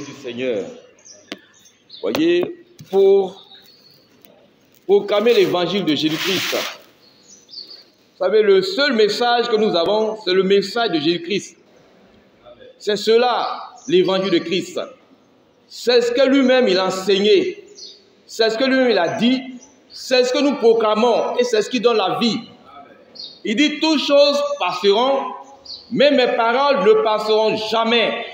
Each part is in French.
du Seigneur. Voyez, pour proclamer l'évangile de Jésus-Christ. Vous savez, le seul message que nous avons, c'est le message de Jésus-Christ. C'est cela, l'évangile de Christ. C'est ce que lui-même il a enseigné. C'est ce que lui-même il a dit. C'est ce que nous proclamons et c'est ce qui donne la vie. Il dit, toutes choses passeront, mais mes paroles ne passeront jamais.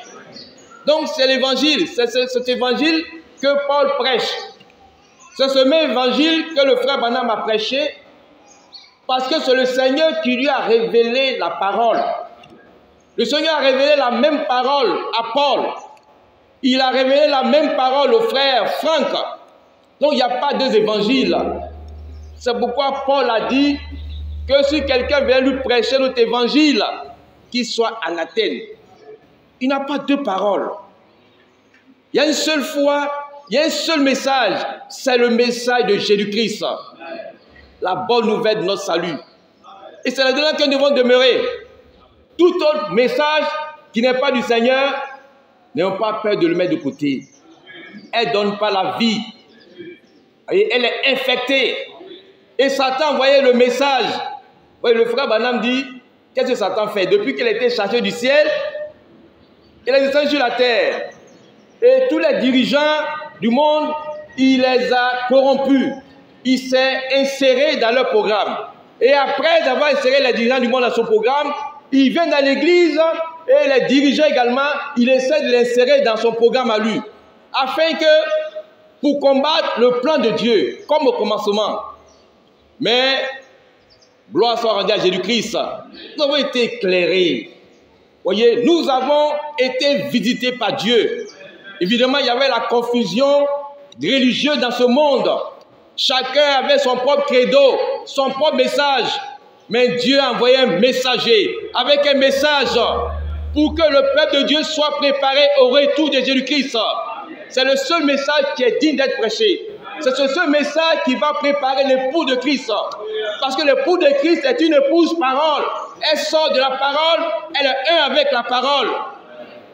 Donc c'est l'évangile, c'est cet évangile que Paul prêche. C'est ce même évangile que le frère Branham a prêché, parce que c'est le Seigneur qui lui a révélé la parole. Le Seigneur a révélé la même parole à Paul. Il a révélé la même parole au frère Franck. Donc il n'y a pas deux évangiles. C'est pourquoi Paul a dit que si quelqu'un vient lui prêcher notre évangile, qu'il soit anathème. Il n'a pas deux paroles. Il y a une seule foi, il y a un seul message. C'est le message de Jésus-Christ. La bonne nouvelle de notre salut. Et c'est là-dedans que nous devons demeurer. Tout autre message qui n'est pas du Seigneur, n'ayons pas peur de le mettre de côté. Elle ne donne pas la vie. Elle est infectée. Et Satan voyait le message. Voyez, le frère Branham dit, qu'est-ce que Satan fait? Depuis qu'il a été chassé du ciel, il est descendu sur la terre. Et tous les dirigeants du monde, il les a corrompus. Il s'est inséré dans leur programme. Et après avoir inséré les dirigeants du monde dans son programme, il vient dans l'église et les dirigeants également, il essaie de l'insérer dans son programme à lui. Afin que, pour combattre le plan de Dieu, comme au commencement. Mais, gloire soit rendue à Jésus-Christ, nous avons été éclairés. Voyez, nous avons été visités par Dieu. Évidemment, il y avait la confusion religieuse dans ce monde. Chacun avait son propre credo, son propre message. Mais Dieu a envoyé un messager avec un message pour que le peuple de Dieu soit préparé au retour de Jésus-Christ. C'est le seul message qui est digne d'être prêché. C'est ce seul message qui va préparer l'époux de Christ. Parce que l'époux de Christ est une épouse parole. Elle sort de la parole, elle est un avec la parole.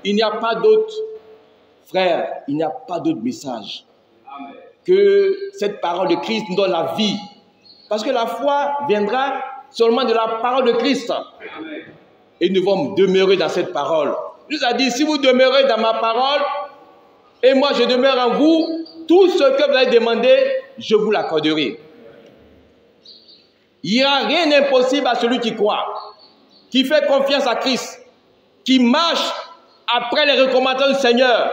Il n'y a pas d'autre, frère, il n'y a pas d'autre message que cette parole de Christ nous donne la vie. Parce que la foi viendra seulement de la parole de Christ. Et nous devons demeurer dans cette parole. Il nous a dit, si vous demeurez dans ma parole, et moi je demeure en vous, tout ce que vous allez demander, je vous l'accorderai. Il n'y a rien d'impossible à celui qui croit, qui fait confiance à Christ, qui marche après les recommandations du Seigneur,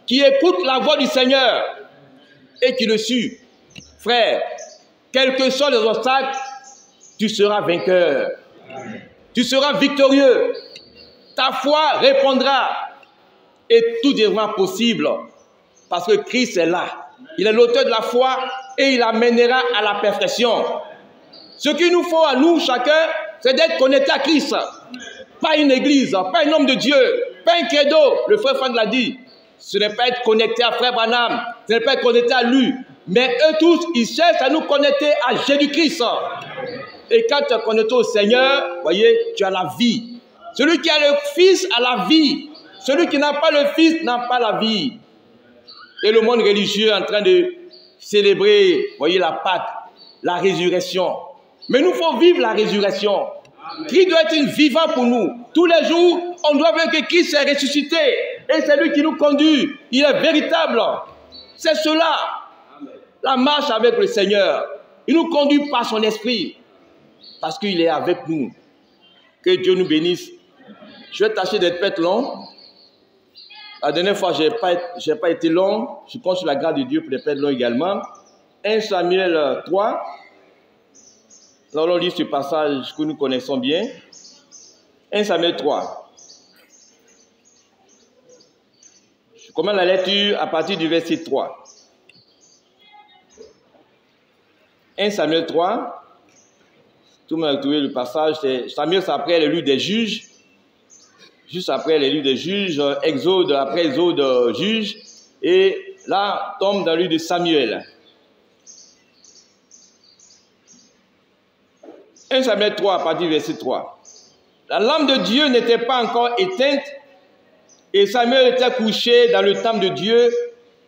qui écoute la voix du Seigneur et qui le suit. Frère, quels que soient les obstacles, tu seras vainqueur. Tu seras victorieux. Ta foi répondra et tout devra possible parce que Christ est là. Il est l'auteur de la foi et il amènera à la perfection. Ce qu'il nous faut à nous, chacun, c'est d'être connecté à Christ. Pas une église, pas un homme de Dieu, pas un credo. Le frère Franck l'a dit. Ce n'est pas être connecté à frère Branham, ce n'est pas être connecté à lui. Mais eux tous, ils cherchent à nous connecter à Jésus-Christ. Et quand tu es connecté au Seigneur, voyez, tu as la vie. Celui qui a le Fils a la vie. Celui qui n'a pas le Fils n'a pas la vie. Et le monde religieux est en train de célébrer, voyez, la Pâque, la résurrection. Mais nous, il faut vivre la résurrection. Christ doit être vivant pour nous. Tous les jours, on doit voir que Christ est ressuscité. Et c'est lui qui nous conduit. Il est véritable. C'est cela. La marche avec le Seigneur. Il nous conduit par son esprit. Parce qu'il est avec nous. Que Dieu nous bénisse. Je vais tâcher d'être peut-être long. La dernière fois, je n'ai pas été long. Je compte sur la grâce de Dieu pour être long également. 1 Samuel 3. Nous allons lire ce passage que nous connaissons bien. 1 Samuel 3. Je commence la lecture à partir du verset 3. 1 Samuel 3. Tout le monde a trouvé le passage. Samuel, c'est après les livres des juges. Juste après les livres des juges, Exode, après Exode, juges. Et là, tombe dans le livre de Samuel. 1 Samuel 3, à partir du verset 3. La lampe de Dieu n'était pas encore éteinte Et Samuel était couché dans le temple de Dieu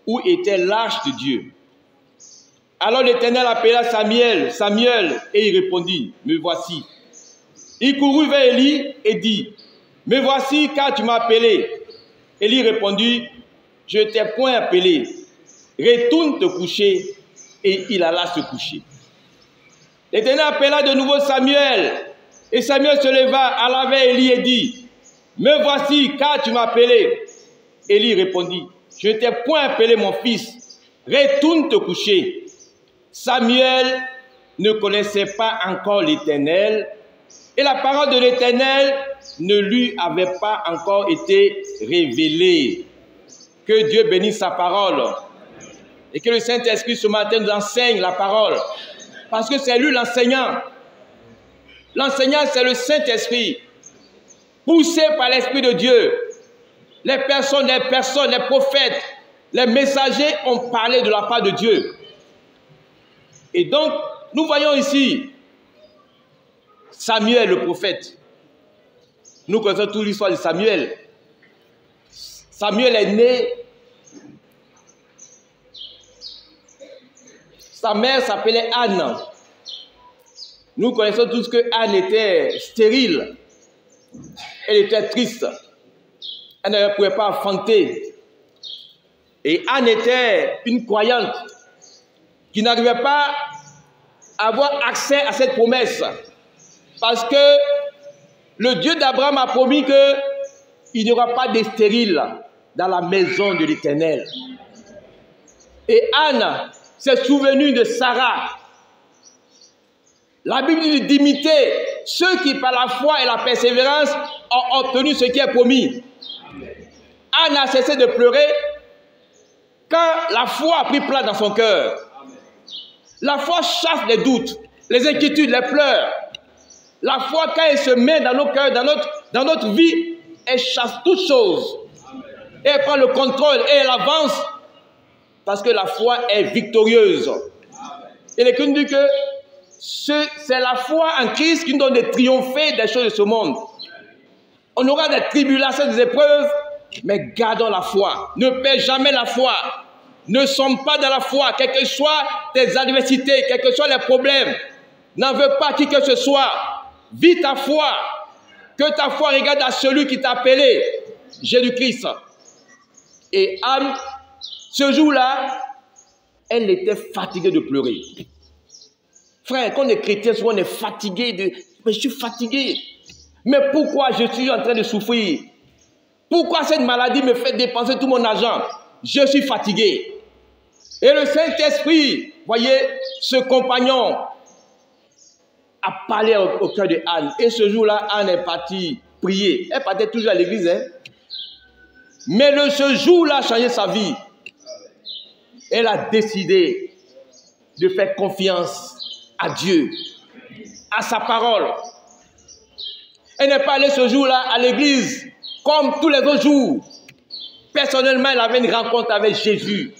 où était l'arche de Dieu. Alors l'Éternel appela Samuel, Samuel, et il répondit, me voici. Il courut vers Élie et dit, me voici car tu m'as appelé. Élie répondit, je ne t'ai point appelé. Retourne te coucher. Et il alla se coucher. L'Éternel appela de nouveau Samuel. Et Samuel se leva, alla vers Élie et dit, me voici car tu m'as appelé. Élie répondit, je ne t'ai point appelé mon fils. Retourne te coucher. Samuel ne connaissait pas encore l'Éternel. Et la parole de l'Éternel ne lui avait pas encore été révélée. Que Dieu bénisse sa parole. Et que le Saint-Esprit ce matin nous enseigne la parole. Parce que c'est lui l'enseignant. L'enseignant, c'est le Saint-Esprit. Poussé par l'Esprit de Dieu. Les personnes, les prophètes, les messagers ont parlé de la part de Dieu. Et donc, nous voyons ici Samuel le prophète. Nous connaissons toute l'histoire de Samuel. Samuel est né. Sa mère s'appelait Anne. Nous connaissons tous que Anne était stérile. Elle était triste. Elle ne pouvait pas enfanter. Et Anne était une croyante qui n'arrivait pas à avoir accès à cette promesse. Parce que le Dieu d'Abraham a promis qu'il n'y aura pas de stérile dans la maison de l'Éternel. Et Anne s'est souvenue de Sarah. La Bible dit d'imiter ceux qui par la foi et la persévérance ont obtenu ce qui est promis. Anne a cessé de pleurer quand la foi a pris place dans son cœur. La foi chasse les doutes, les inquiétudes, les pleurs. La foi, quand elle se met dans nos cœurs, dans notre vie, elle chasse toutes choses. Et elle prend le contrôle et elle avance parce que la foi est victorieuse. Et l'Écriture dit que c'est la foi en Christ qui nous donne de triompher des choses de ce monde. On aura des tribulations, des épreuves, mais gardons la foi. Ne perds jamais la foi. Ne sommes pas dans la foi, quelles que soient tes adversités, quels que soient les problèmes. N'en veux pas qui que ce soit. Vis ta foi. Que ta foi regarde à celui qui t'a appelé, Jésus-Christ. Et Anne, ce jour-là, elle était fatiguée de pleurer. Frère, quand on est chrétien, souvent on est fatigué mais je suis fatigué. Mais pourquoi je suis en train de souffrir? Pourquoi cette maladie me fait dépenser tout mon argent? Je suis fatigué. Et le Saint-Esprit, voyez, ce compagnon a parlé au cœur de Anne. Et ce jour-là, Anne est partie prier. Elle partait toujours à l'église. Hein? Mais ce jour-là a changé sa vie. Elle a décidé de faire confiance à Dieu, à sa parole. Elle n'est pas allée ce jour-là à l'église comme tous les autres jours. Personnellement, elle avait une rencontre avec Jésus.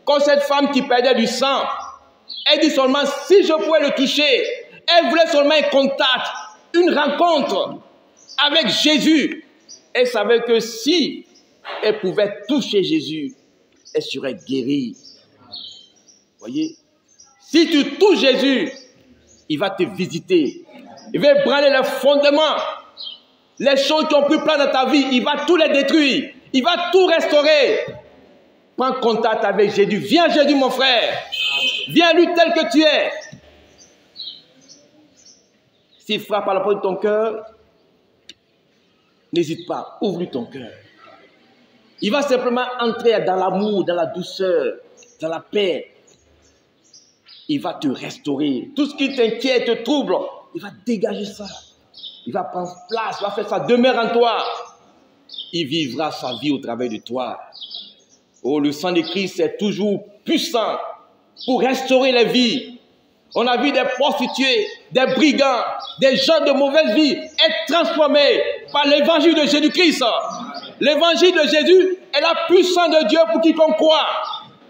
Comme cette femme qui perdait du sang, elle dit seulement, si je pouvais le toucher, elle voulait seulement un contact, une rencontre avec Jésus. Elle savait que si elle pouvait toucher Jésus, elle serait guérie. Voyez, si tu touches Jésus, il va te visiter. Il va ébranler les fondements. Les choses qui ont pris place dans ta vie, il va tout les détruire. Il va tout restaurer. Prends contact avec Jésus. Viens Jésus mon frère. Viens lui tel que tu es. S'il frappe à la porte de ton cœur, n'hésite pas. Ouvre-lui ton cœur. Il va simplement entrer dans l'amour, dans la douceur, dans la paix. Il va te restaurer. Tout ce qui t'inquiète, te trouble, il va dégager ça. Il va prendre place, il va faire sa demeure en toi. Il vivra sa vie au travers de toi. Oh, le sang de Christ est toujours puissant pour restaurer les vies. On a vu des prostituées, des brigands, des gens de mauvaise vie être transformés par l'évangile de Jésus-Christ. L'évangile de Jésus est la puissance de Dieu pour quiconque croit.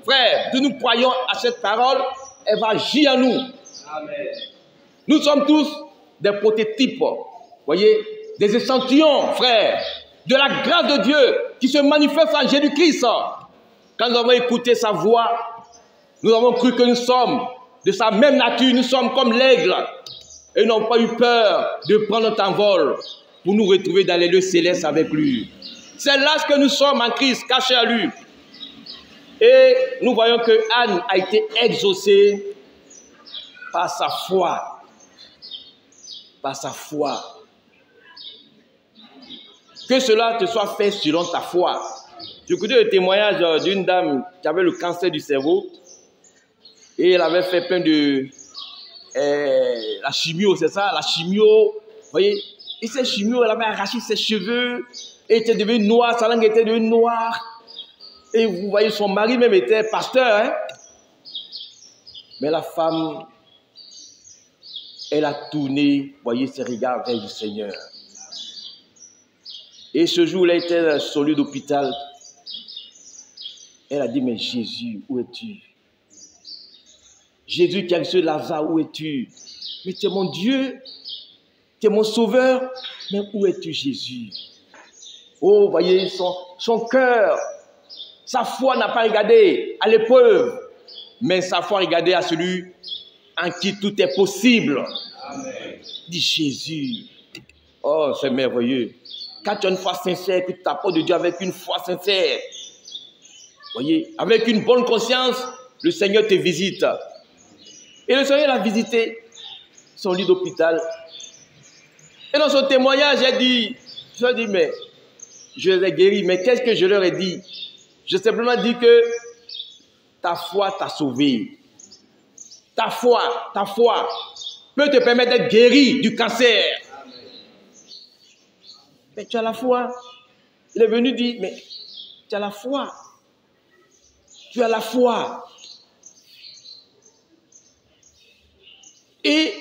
Frère, nous croyons à cette parole, elle va agir en nous. Amen. Nous sommes tous des prototypes, voyez, des échantillons, frère, de la grâce de Dieu qui se manifeste en Jésus-Christ. Quand nous avons écouté sa voix, nous avons cru que nous sommes de sa même nature, nous sommes comme l'aigle. Et n'avons pas eu peur de prendre notre envol pour nous retrouver dans les lieux célestes avec lui. C'est là ce que nous sommes en Christ, cachés à lui. Et nous voyons que Anne a été exaucée par sa foi. Par sa foi. Que cela te soit fait selon ta foi. J'ai écouté le témoignage d'une dame qui avait le cancer du cerveau et elle avait fait plein de... la chimio, c'est ça? La chimio, vous voyez? Et cette chimio, elle avait arraché ses cheveux et était devenue noire, sa langue était devenue noire. Et vous voyez, son mari même était pasteur. Hein? Mais la femme, elle a tourné, vous voyez, ses regards vers le Seigneur. Et ce jour-là, elle était sur le lit d'hôpital. Elle a dit, mais Jésus, où es-tu? Jésus qui a reçu Lazare, où es-tu? Mais tu es mon Dieu, tu es mon sauveur, mais où es-tu, Jésus? Oh, voyez, son cœur, sa foi n'a pas regardé à l'épreuve, mais sa foi a regardé à celui en qui tout est possible. Amen. Dit Jésus. Oh, c'est merveilleux. Quand tu as une foi sincère, que tu t'apportes de Dieu avec une foi sincère, voyez, avec une bonne conscience, le Seigneur te visite. Et le Seigneur l'a visité, son lit d'hôpital. Et dans son témoignage, je lui ai dit, mais je les ai guéris, mais qu'est-ce que je leur ai dit? J'ai simplement dit que ta foi t'a sauvé. Ta foi peut te permettre d'être guéri du cancer. Amen. Mais tu as la foi. Il est venu dire, mais tu as la foi. Tu as la foi. Et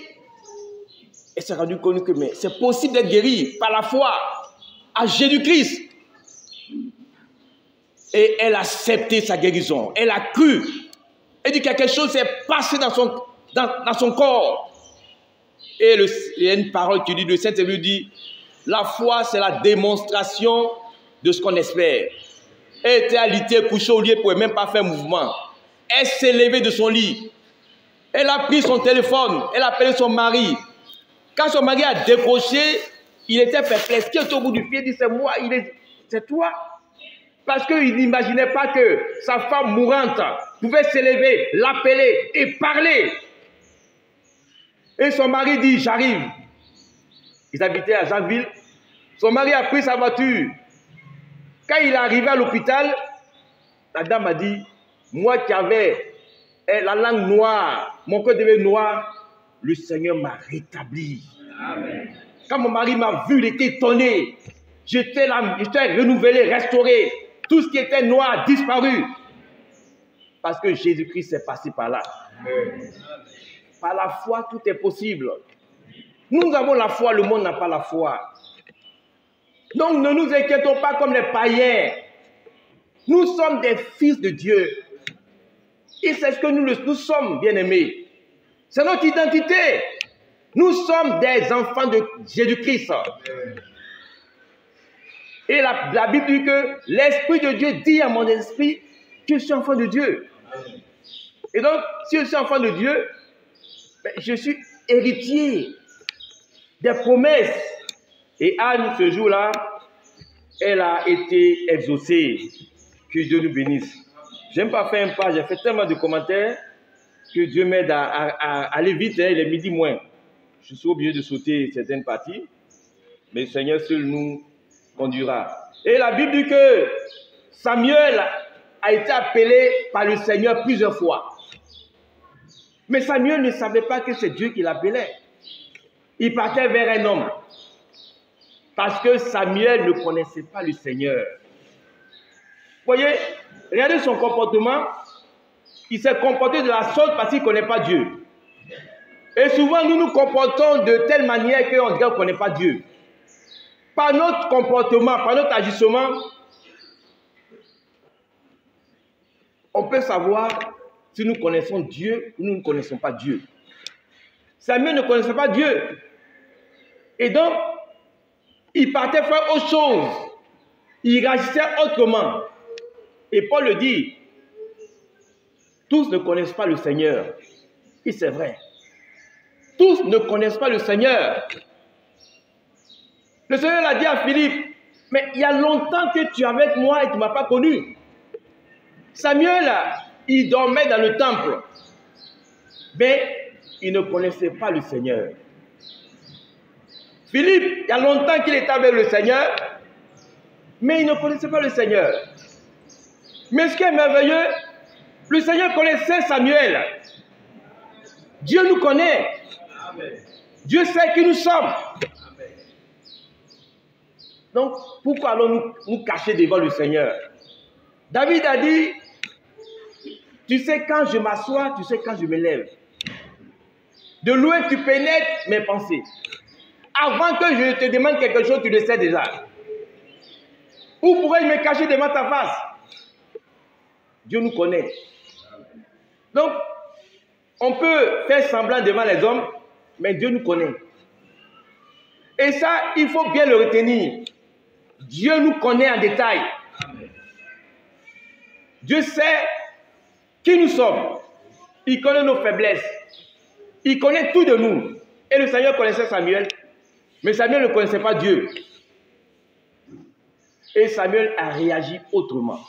elle s'est rendue compte que c'est possible d'être guéri par la foi à Jésus-Christ. Et elle a accepté sa guérison. Elle a cru. Elle dit que quelque chose s'est passé dans son corps. Et il y a une parole qui dit, le Saint-Esprit dit, la foi c'est la démonstration de ce qu'on espère. Elle était alitée, couchée au lit, elle ne pouvait même pas faire mouvement. Elle s'est levée de son lit. Elle a pris son téléphone. Elle a appelé son mari. Quand son mari a décroché, il était perplexe. Qui est au bout du pied? Il dit, c'est moi. C'est toi. Parce qu'il n'imaginait pas que sa femme mourante pouvait s'élever, l'appeler et parler. Et son mari dit, j'arrive. Ils habitaient à Jeanville. Son mari a pris sa voiture. Quand il est arrivé à l'hôpital, la dame a dit, moi qui avais la langue noire, mon cœur devait noir, le Seigneur m'a rétabli. Amen. Quand mon mari m'a vu, il était étonné. J'étais renouvelé, restauré. Tout ce qui était noir a disparu. Parce que Jésus-Christ est passé par là. Amen. Par la foi, tout est possible. Nous avons la foi, le monde n'a pas la foi. Donc ne nous inquiétons pas comme les païens. Nous sommes des fils de Dieu. Et c'est ce que nous sommes, bien-aimés. C'est notre identité. Nous sommes des enfants de Jésus-Christ. Et la Bible dit que l'Esprit de Dieu dit à mon esprit que je suis enfant de Dieu. Et donc, si je suis enfant de Dieu, je suis héritier des promesses. Et Anne, ce jour-là, elle a été exaucée. Que Dieu nous bénisse. J'aime pas faire un pas, j'ai fait tellement de commentaires que Dieu m'aide à aller vite, hein, il est midi moins. Je suis obligé de sauter certaines parties, mais le Seigneur seul nous conduira. Et la Bible dit que Samuel a été appelé par le Seigneur plusieurs fois. Mais Samuel ne savait pas que c'est Dieu qui l'appelait. Il partait vers un homme. Parce que Samuel ne connaissait pas le Seigneur. Vous voyez, regardez son comportement. Il s'est comporté de la sorte parce qu'il ne connaît pas Dieu. Et souvent, nous nous comportons de telle manière qu'on ne connaît pas Dieu. Par notre comportement, par notre agissement, on peut savoir si nous connaissons Dieu ou nous ne connaissons pas Dieu. Samuel ne connaissait pas Dieu. Et donc, il partait faire autre chose. il réagissait autrement. Et Paul le dit, tous ne connaissent pas le Seigneur. Et c'est vrai. Tous ne connaissent pas le Seigneur. Le Seigneur l'a dit à Philippe, mais il y a longtemps que tu es avec moi et tu ne m'as pas connu. Samuel, il dormait dans le temple, mais il ne connaissait pas le Seigneur. Philippe, il y a longtemps qu'il était avec le Seigneur, mais il ne connaissait pas le Seigneur. Mais ce qui est merveilleux, le Seigneur connaissait Samuel. Dieu nous connaît. Dieu sait qui nous sommes. Donc, pourquoi allons-nous nous cacher devant le Seigneur? David a dit, tu sais quand je m'assois, tu sais quand je me lève. De loin, tu pénètres mes pensées. Avant que je te demande quelque chose, tu le sais déjà. Où pourrais-je me cacher devant ta face? Dieu nous connaît. Donc, on peut faire semblant devant les hommes, mais Dieu nous connaît. Et ça, il faut bien le retenir. Dieu nous connaît en détail. Dieu sait qui nous sommes. Il connaît nos faiblesses. Il connaît tout de nous. Et le Seigneur connaissait Samuel, mais Samuel ne connaissait pas Dieu. Et Samuel a réagi autrement.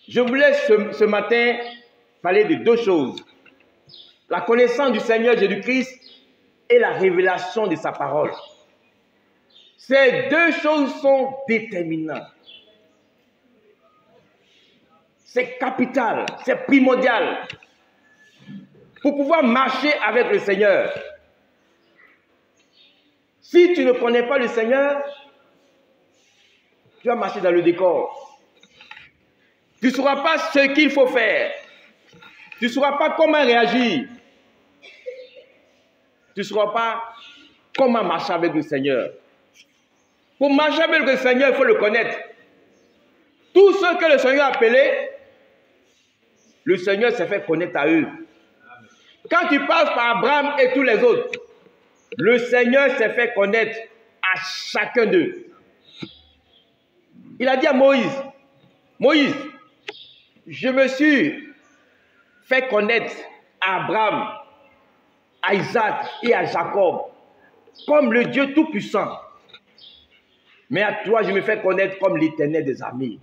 Je voulais ce matin parler de deux choses. La connaissance du Seigneur Jésus-Christ et la révélation de sa parole. Ces deux choses sont déterminantes. C'est capital, c'est primordial pour pouvoir marcher avec le Seigneur. Si tu ne connais pas le Seigneur, tu vas marcher dans le décor. Tu ne sauras pas ce qu'il faut faire. Tu ne sauras pas comment réagir. Tu ne sauras pas comment marcher avec le Seigneur. Pour marcher avec le Seigneur, il faut le connaître. Tous ceux que le Seigneur a appelés, le Seigneur s'est fait connaître à eux. Quand tu passes par Abraham et tous les autres, le Seigneur s'est fait connaître à chacun d'eux. Il a dit à Moïse, Moïse, je me suis fait connaître à Abraham, à Isaac et à Jacob comme le Dieu Tout-Puissant. Mais à toi, je me fais connaître comme l'Éternel des armées.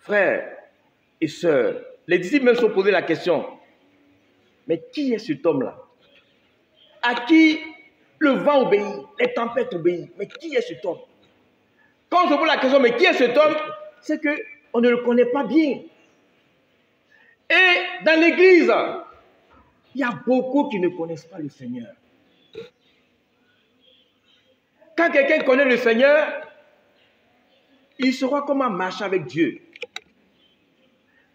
Frères et sœurs, les disciples me sont posé la question, mais qui est cet homme-là? À qui le vent obéit, les tempêtes obéissent, mais qui est cet homme? Quand on se pose la question, mais qui est cet homme? C'est qu'on ne le connaît pas bien. Et dans l'église, il y a beaucoup qui ne connaissent pas le Seigneur. Quand quelqu'un connaît le Seigneur, il saura comment marcher avec Dieu.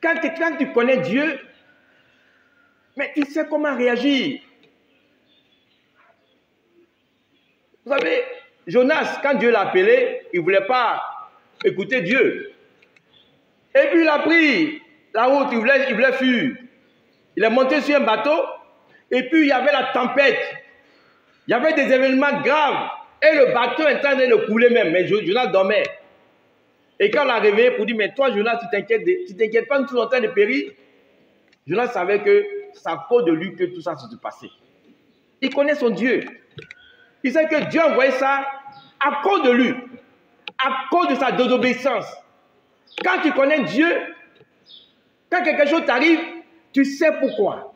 Quand tu connais Dieu, mais tu sais comment réagir. Vous savez, Jonas, quand Dieu l'a appelé, il ne voulait pas écouter Dieu. Et puis il a pris la route, il voulait fuir. Il est monté sur un bateau, et puis il y avait la tempête. Il y avait des événements graves, et le bateau est en train de couler même, mais Jonas dormait. Et quand on l'a réveillé pour dire, mais toi Jonas, tu t'inquiètes pas, nous sommes en train de périr. Jonas savait que c'est à cause de lui que tout ça s'est passé. Il connaît son Dieu. Il sait que Dieu a envoyé ça à cause de lui, à cause de sa désobéissance. Quand tu connais Dieu, quand quelque chose t'arrive, tu sais pourquoi.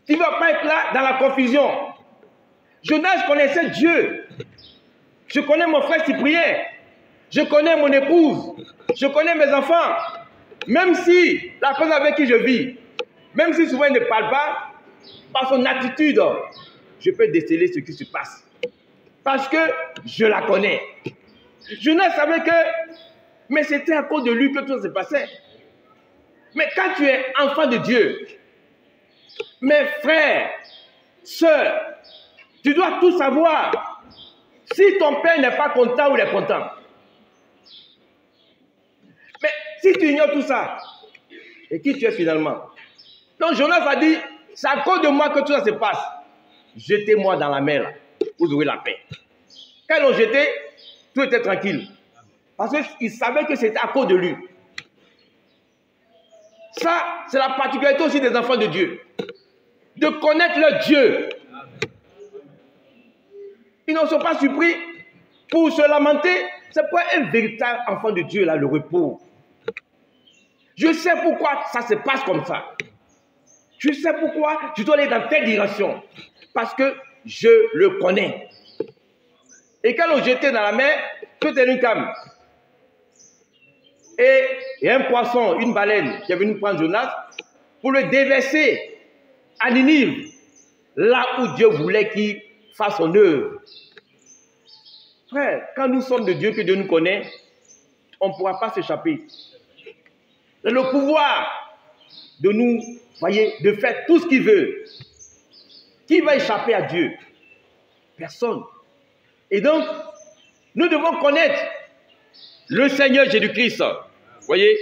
Tu ne vas pas être là dans la confusion. Jonas connaissait Dieu. Je connais mon frère Cyprien. Je connais mon épouse. Je connais mes enfants. Même si la personne avec qui je vis, même si souvent il ne parle pas, par son attitude, je peux déceler ce qui se passe. Parce que je la connais. Jonas savait que, mais c'était à cause de lui que tout se passait. Mais quand tu es enfant de Dieu, mes frères, sœurs, tu dois tout savoir. Si ton père n'est pas content ou il est content. Mais si tu ignores tout ça, et qui tu es finalement? Donc Jonas a dit, c'est à cause de moi que tout ça se passe. jetez-moi dans la mer, là. Vous aurez la paix. Quand ils l'ont jeté, tout était tranquille. Parce qu'ils savaient que c'était à cause de lui. Ça, c'est la particularité aussi des enfants de Dieu. De connaître leur Dieu. Ils ne sont pas surpris pour se lamenter. C'est pas un véritable enfant de Dieu, là, le repos. Je sais pourquoi ça se passe comme ça. Je sais pourquoi je dois aller dans telle direction. Parce que je le connais. Et quand on jetait dans la mer, tout est une came. Et il y a un poisson, une baleine, qui est venu prendre Jonas pour le déverser à Ninive, là où Dieu voulait qu'il fasse son œuvre. Frère, quand nous sommes de Dieu, que Dieu nous connaît, on ne pourra pas s'échapper. Le pouvoir de nous, voyez, de faire tout ce qu'il veut. Qui va échapper à Dieu? Personne. Et donc, nous devons connaître le Seigneur Jésus-Christ. Voyez,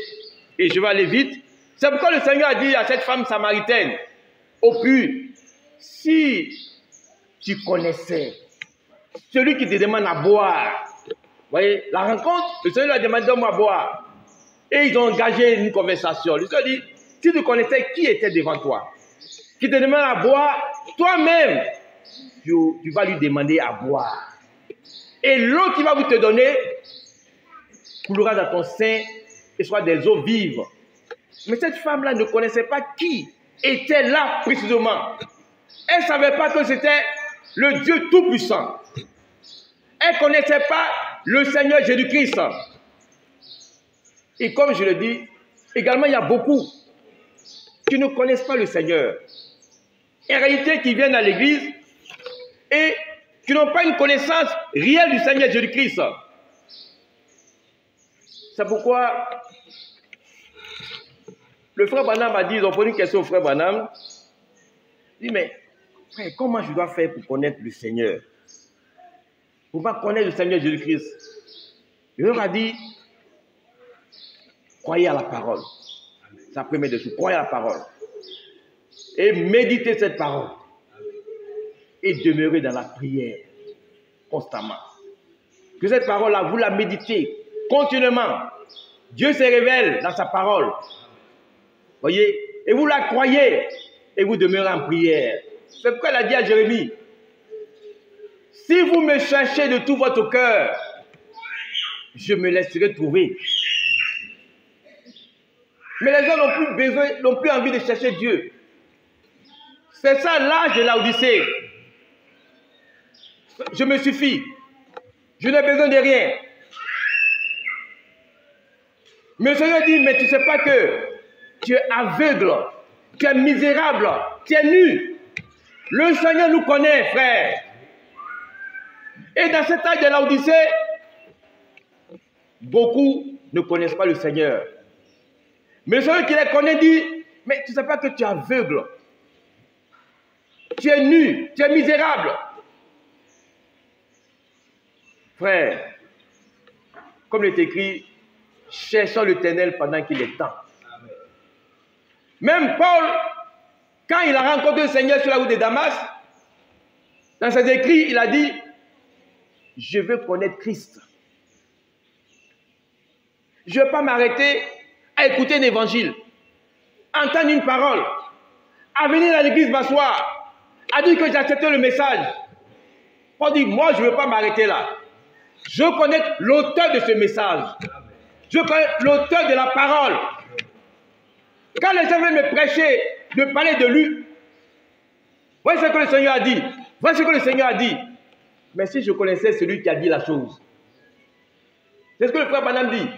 et je vais aller vite. C'est pourquoi le Seigneur a dit à cette femme samaritaine, au puits, si tu connaissais celui qui te demande à boire. Voyez, la rencontre, le Seigneur lui a demandé, donne-moi à boire. Et ils ont engagé une conversation. Le Seigneur dit, si tu connaissais qui était devant toi, qui te demande à boire, toi-même, tu vas lui demander à boire. Et l'eau qu'il va vous te donner coulera dans ton sein et sera des eaux vives. Mais cette femme-là ne connaissait pas qui était là précisément. Elle ne savait pas que c'était le Dieu Tout-Puissant. Elle ne connaissait pas le Seigneur Jésus-Christ. Et comme je le dis, également il y a beaucoup qui ne connaissent pas le Seigneur. En réalité, qui viennent à l'église et qui n'ont pas une connaissance réelle du Seigneur Jésus-Christ. C'est pourquoi le frère Branham a dit, ils ont posé une question au frère Branham. Il dit, mais frère, comment je dois faire pour connaître le Seigneur? Pour pas connaître le Seigneur Jésus-Christ. Il leur a dit, croyez à la parole. C'est la première des choses, croyez à la parole. Et méditez cette parole. Et demeurez dans la prière constamment. Que cette parole-là, vous la méditez continuellement. Dieu se révèle dans sa parole. Voyez, et vous la croyez et vous demeurez en prière. C'est pourquoi elle a dit à Jérémie, si vous me cherchez de tout votre cœur, je me laisserai trouver. Mais les gens n'ont plus besoin, n'ont plus envie de chercher Dieu. C'est ça l'âge de Laodicée. Je me suffis. Je n'ai besoin de rien. Mais le Seigneur dit, mais tu ne sais pas que tu es aveugle, tu es misérable, tu es nu. Le Seigneur nous connaît, frère. Et dans cet âge de Laodicée, beaucoup ne connaissent pas le Seigneur. Mais le Seigneur qui les connaît dit, mais tu ne sais pas que tu es aveugle. Tu es nu, tu es misérable. Frère, comme il est écrit, cherchons l'Éternel pendant qu'il est temps. Même Paul, quand il a rencontré le Seigneur sur la route de Damas, dans ses écrits, il a dit, je veux connaître Christ. Je ne veux pas m'arrêter à écouter un évangile, entendre une parole, à venir à l'église m'asseoir, à dire que j'ai accepté le message. Paul dit, moi je ne veux pas m'arrêter là. Je veux connaître l'auteur de ce message. Je veux connaître l'auteur de la parole. Quand les gens veulent me prêcher, de parler de lui, voici ce que le Seigneur a dit. Voici ce que le Seigneur a dit. Mais si je connaissais celui qui a dit la chose. C'est ce que le frère Branham dit.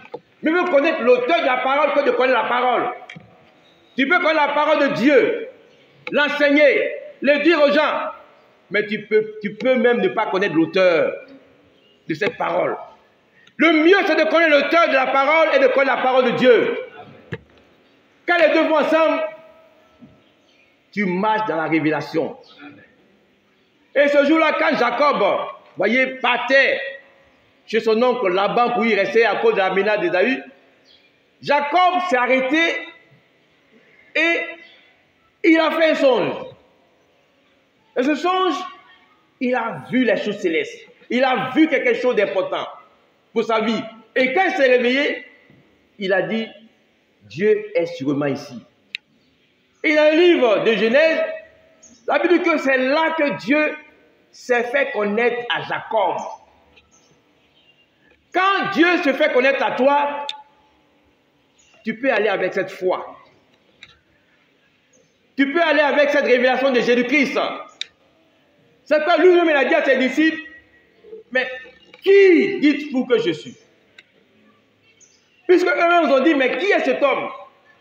Mais je veux connaître l'auteur de la parole que de connaître la parole. Tu peux connaître la parole de Dieu, l'enseigner, le dire aux gens. Mais tu peux même ne pas connaître l'auteur de cette parole. Le mieux, c'est de connaître l'auteur de la parole et de connaître la parole de Dieu. Quand les deux vont ensemble, tu marches dans la révélation. Et ce jour-là, quand Jacob, voyez, partait chez son oncle Laban pour y rester à cause de la menace d'Ésaü, Jacob s'est arrêté et il a fait un songe. Et ce songe, il a vu les choses célestes. Il a vu quelque chose d'important pour sa vie. Et quand il s'est réveillé, il a dit, Dieu est sûrement ici. Et dans le livre de Genèse, la Bible dit que c'est là que Dieu s'est fait connaître à Jacob. Quand Dieu se fait connaître à toi, tu peux aller avec cette foi. Tu peux aller avec cette révélation de Jésus-Christ. C'est quoi lui-même il a dit à ses disciples, mais qui dites-vous que je suis? Puisque eux-mêmes ont dit, mais qui est cet homme?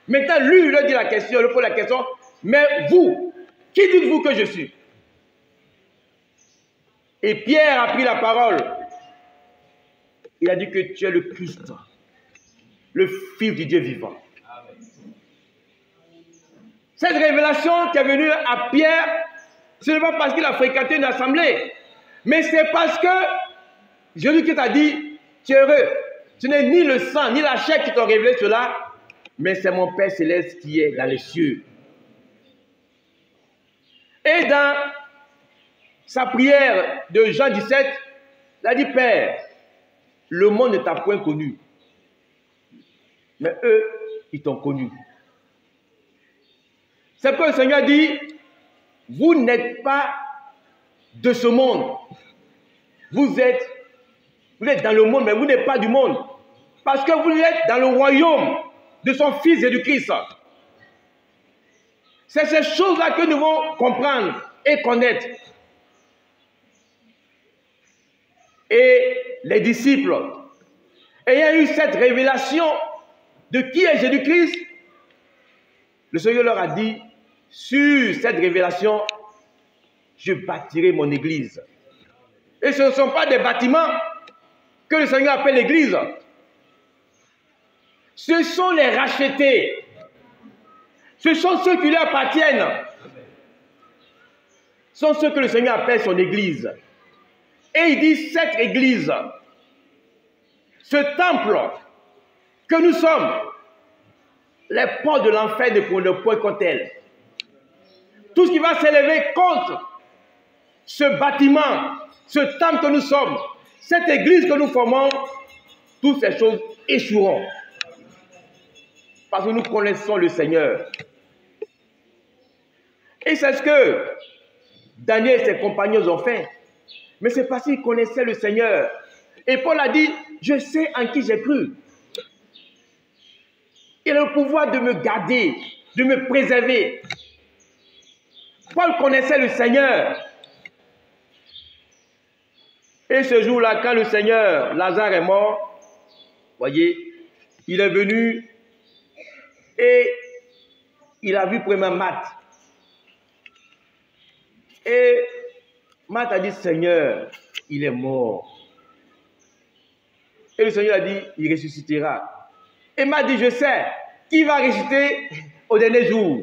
Maintenant, lui, il leur dit la question, il pose la question, mais vous, qui dites-vous que je suis? Et Pierre a pris la parole. Il a dit que tu es le Christ, le Fils du Dieu vivant. Cette révélation qui est venue à Pierre, ce n'est pas parce qu'il a fréquenté une assemblée, mais c'est parce que Jésus-Christ a dit, tu es heureux. Ce n'est ni le sang, ni la chair qui t'ont révélé cela, mais c'est mon Père Céleste qui est dans les cieux. Et dans sa prière de Jean 17, il a dit, Père, le monde ne t'a point connu, mais eux, ils t'ont connu. C'est que le Seigneur dit, vous n'êtes pas de ce monde. Vous êtes dans le monde, mais vous n'êtes pas du monde. Parce que vous êtes dans le royaume de son Fils Jésus-Christ. C'est ces choses-là que nous devons comprendre et connaître. Et les disciples, ayant eu cette révélation de qui est Jésus-Christ, le Seigneur leur a dit, sur cette révélation, je bâtirai mon église. Et ce ne sont pas des bâtiments que le Seigneur appelle l'église. Ce sont les rachetés. Ce sont ceux qui lui appartiennent. Ce sont ceux que le Seigneur appelle son église. Et il dit, cette église, ce temple que nous sommes, les portes de l'enfer ne pourront le point contre elle. Tout ce qui va s'élever contre ce bâtiment, ce temple que nous sommes, cette église que nous formons, toutes ces choses échoueront. Parce que nous connaissons le Seigneur. Et c'est ce que Daniel et ses compagnons ont fait. Mais c'est parce qu'ils connaissaient le Seigneur. Et Paul a dit, je sais en qui j'ai cru. Il a le pouvoir de me garder, de me préserver. Paul connaissait le Seigneur. Et ce jour-là, quand le Seigneur, Lazare est mort, voyez, il est venu et il a vu premièrement Marthe. Et Marthe a dit, Seigneur, il est mort. Et le Seigneur a dit, il ressuscitera. Et Marthe dit, je sais, qui va ressusciter au dernier jour?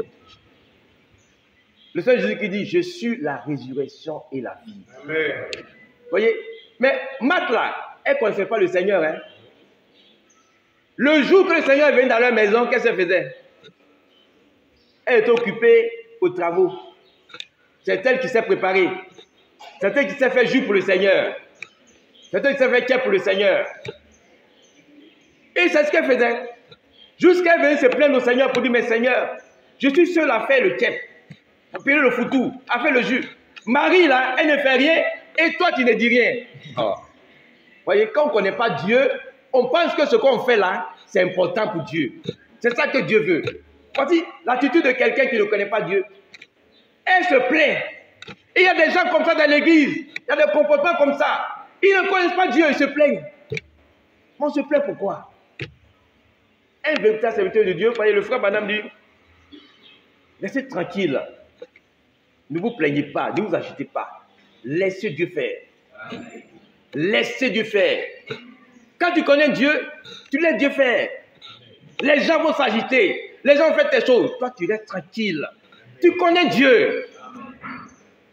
Le Seigneur Jésus qui dit, je suis la résurrection et la vie. Amen. Vous voyez? Mais Marthe là, elle ne connaissait pas le Seigneur. Hein? Le jour que le Seigneur est venu dans leur maison, qu'est-ce qu'elle faisait? Elle était occupée aux travaux. C'est elle qui s'est préparée. C'est elle qui s'est fait jus pour le Seigneur. C'est elle qui s'est fait quai pour le Seigneur. Et c'est ce qu'elle faisait. Jusqu'à venir se plaindre au Seigneur pour dire, mais Seigneur, je suis seul à faire le quai, à payer le foutou, à faire le jus. Marie là, elle ne fait rien et toi tu ne dis rien. Oh. Voyez, quand on ne connaît pas Dieu, on pense que ce qu'on fait là, c'est important pour Dieu. C'est ça que Dieu veut. Voici l'attitude de quelqu'un qui ne connaît pas Dieu. Elle se plaint. Et il y a des gens comme ça dans l'église. Il y a des comportements comme ça. Ils ne connaissent pas Dieu, ils se plaignent. On se plaint pourquoi? Un véritable serviteur de Dieu, voyez, le frère Banam dit, laissez tranquille. Ne vous plaignez pas, ne vous agitez pas. Laissez Dieu faire. Laissez Dieu faire. Quand tu connais Dieu, tu laisses Dieu faire. Les gens vont s'agiter. Les gens vont faire tes choses. Toi, tu restes tranquille. Tu connais Dieu.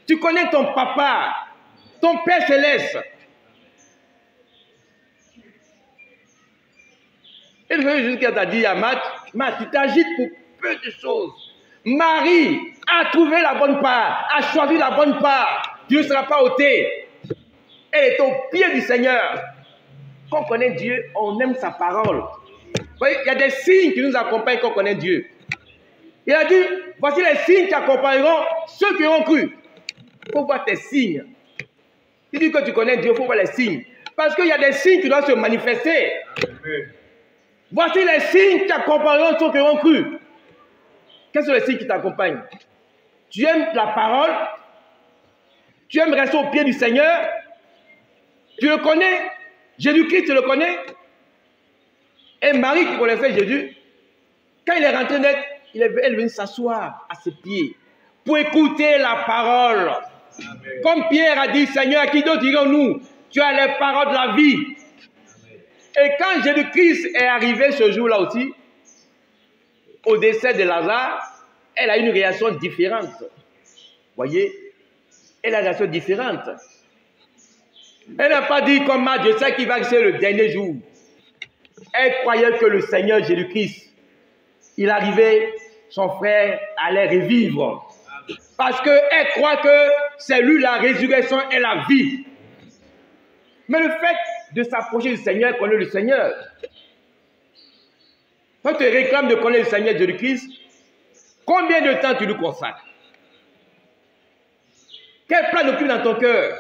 Tu connais ton papa, ton Père Céleste. Et le Seigneur Jésus qui a dit à Marthe, Marthe, tu t'agites pour peu de choses. Marie a trouvé la bonne part, a choisi la bonne part. Dieu ne sera pas ôté. Elle est au pied du Seigneur. Quand on connaît Dieu, on aime sa parole. Vous voyez, il y a des signes qui nous accompagnent quand on connaît Dieu. Il a dit, voici les signes qui accompagneront ceux qui ont cru. Il faut voir tes signes. Tu dis que tu connais Dieu, il faut voir les signes. Parce qu'il y a des signes qui doivent se manifester. Amen. Voici les signes qui accompagneront ceux qui ont cru. Quels sont les signes qui t'accompagnent? Tu aimes la parole? Tu aimes rester au pied du Seigneur? Tu le connais? Jésus-Christ, tu le connais? Et Marie qui connaissait Jésus, quand il est rentré net, elle est venue s'asseoir à ses pieds pour écouter la parole. Amen. Comme Pierre a dit, Seigneur, à qui d'autre dirons-nous? Tu as les paroles de la vie. Amen. Et quand Jésus-Christ est arrivé ce jour-là aussi, au décès de Lazare, elle a une réaction différente. Voyez, elle a une réaction différente. Elle n'a pas dit comme je sais qu'il va rester le dernier jour. Elle croyait que le Seigneur Jésus-Christ, il arrivait, son frère allait revivre. Parce qu'elle croit que c'est lui la résurrection et la vie. Mais le fait de s'approcher du Seigneur, connaître le Seigneur. Quand tu réclames de connaître le Seigneur Jésus-Christ, combien de temps tu lui consacres? Quel plan occupe dans ton cœur?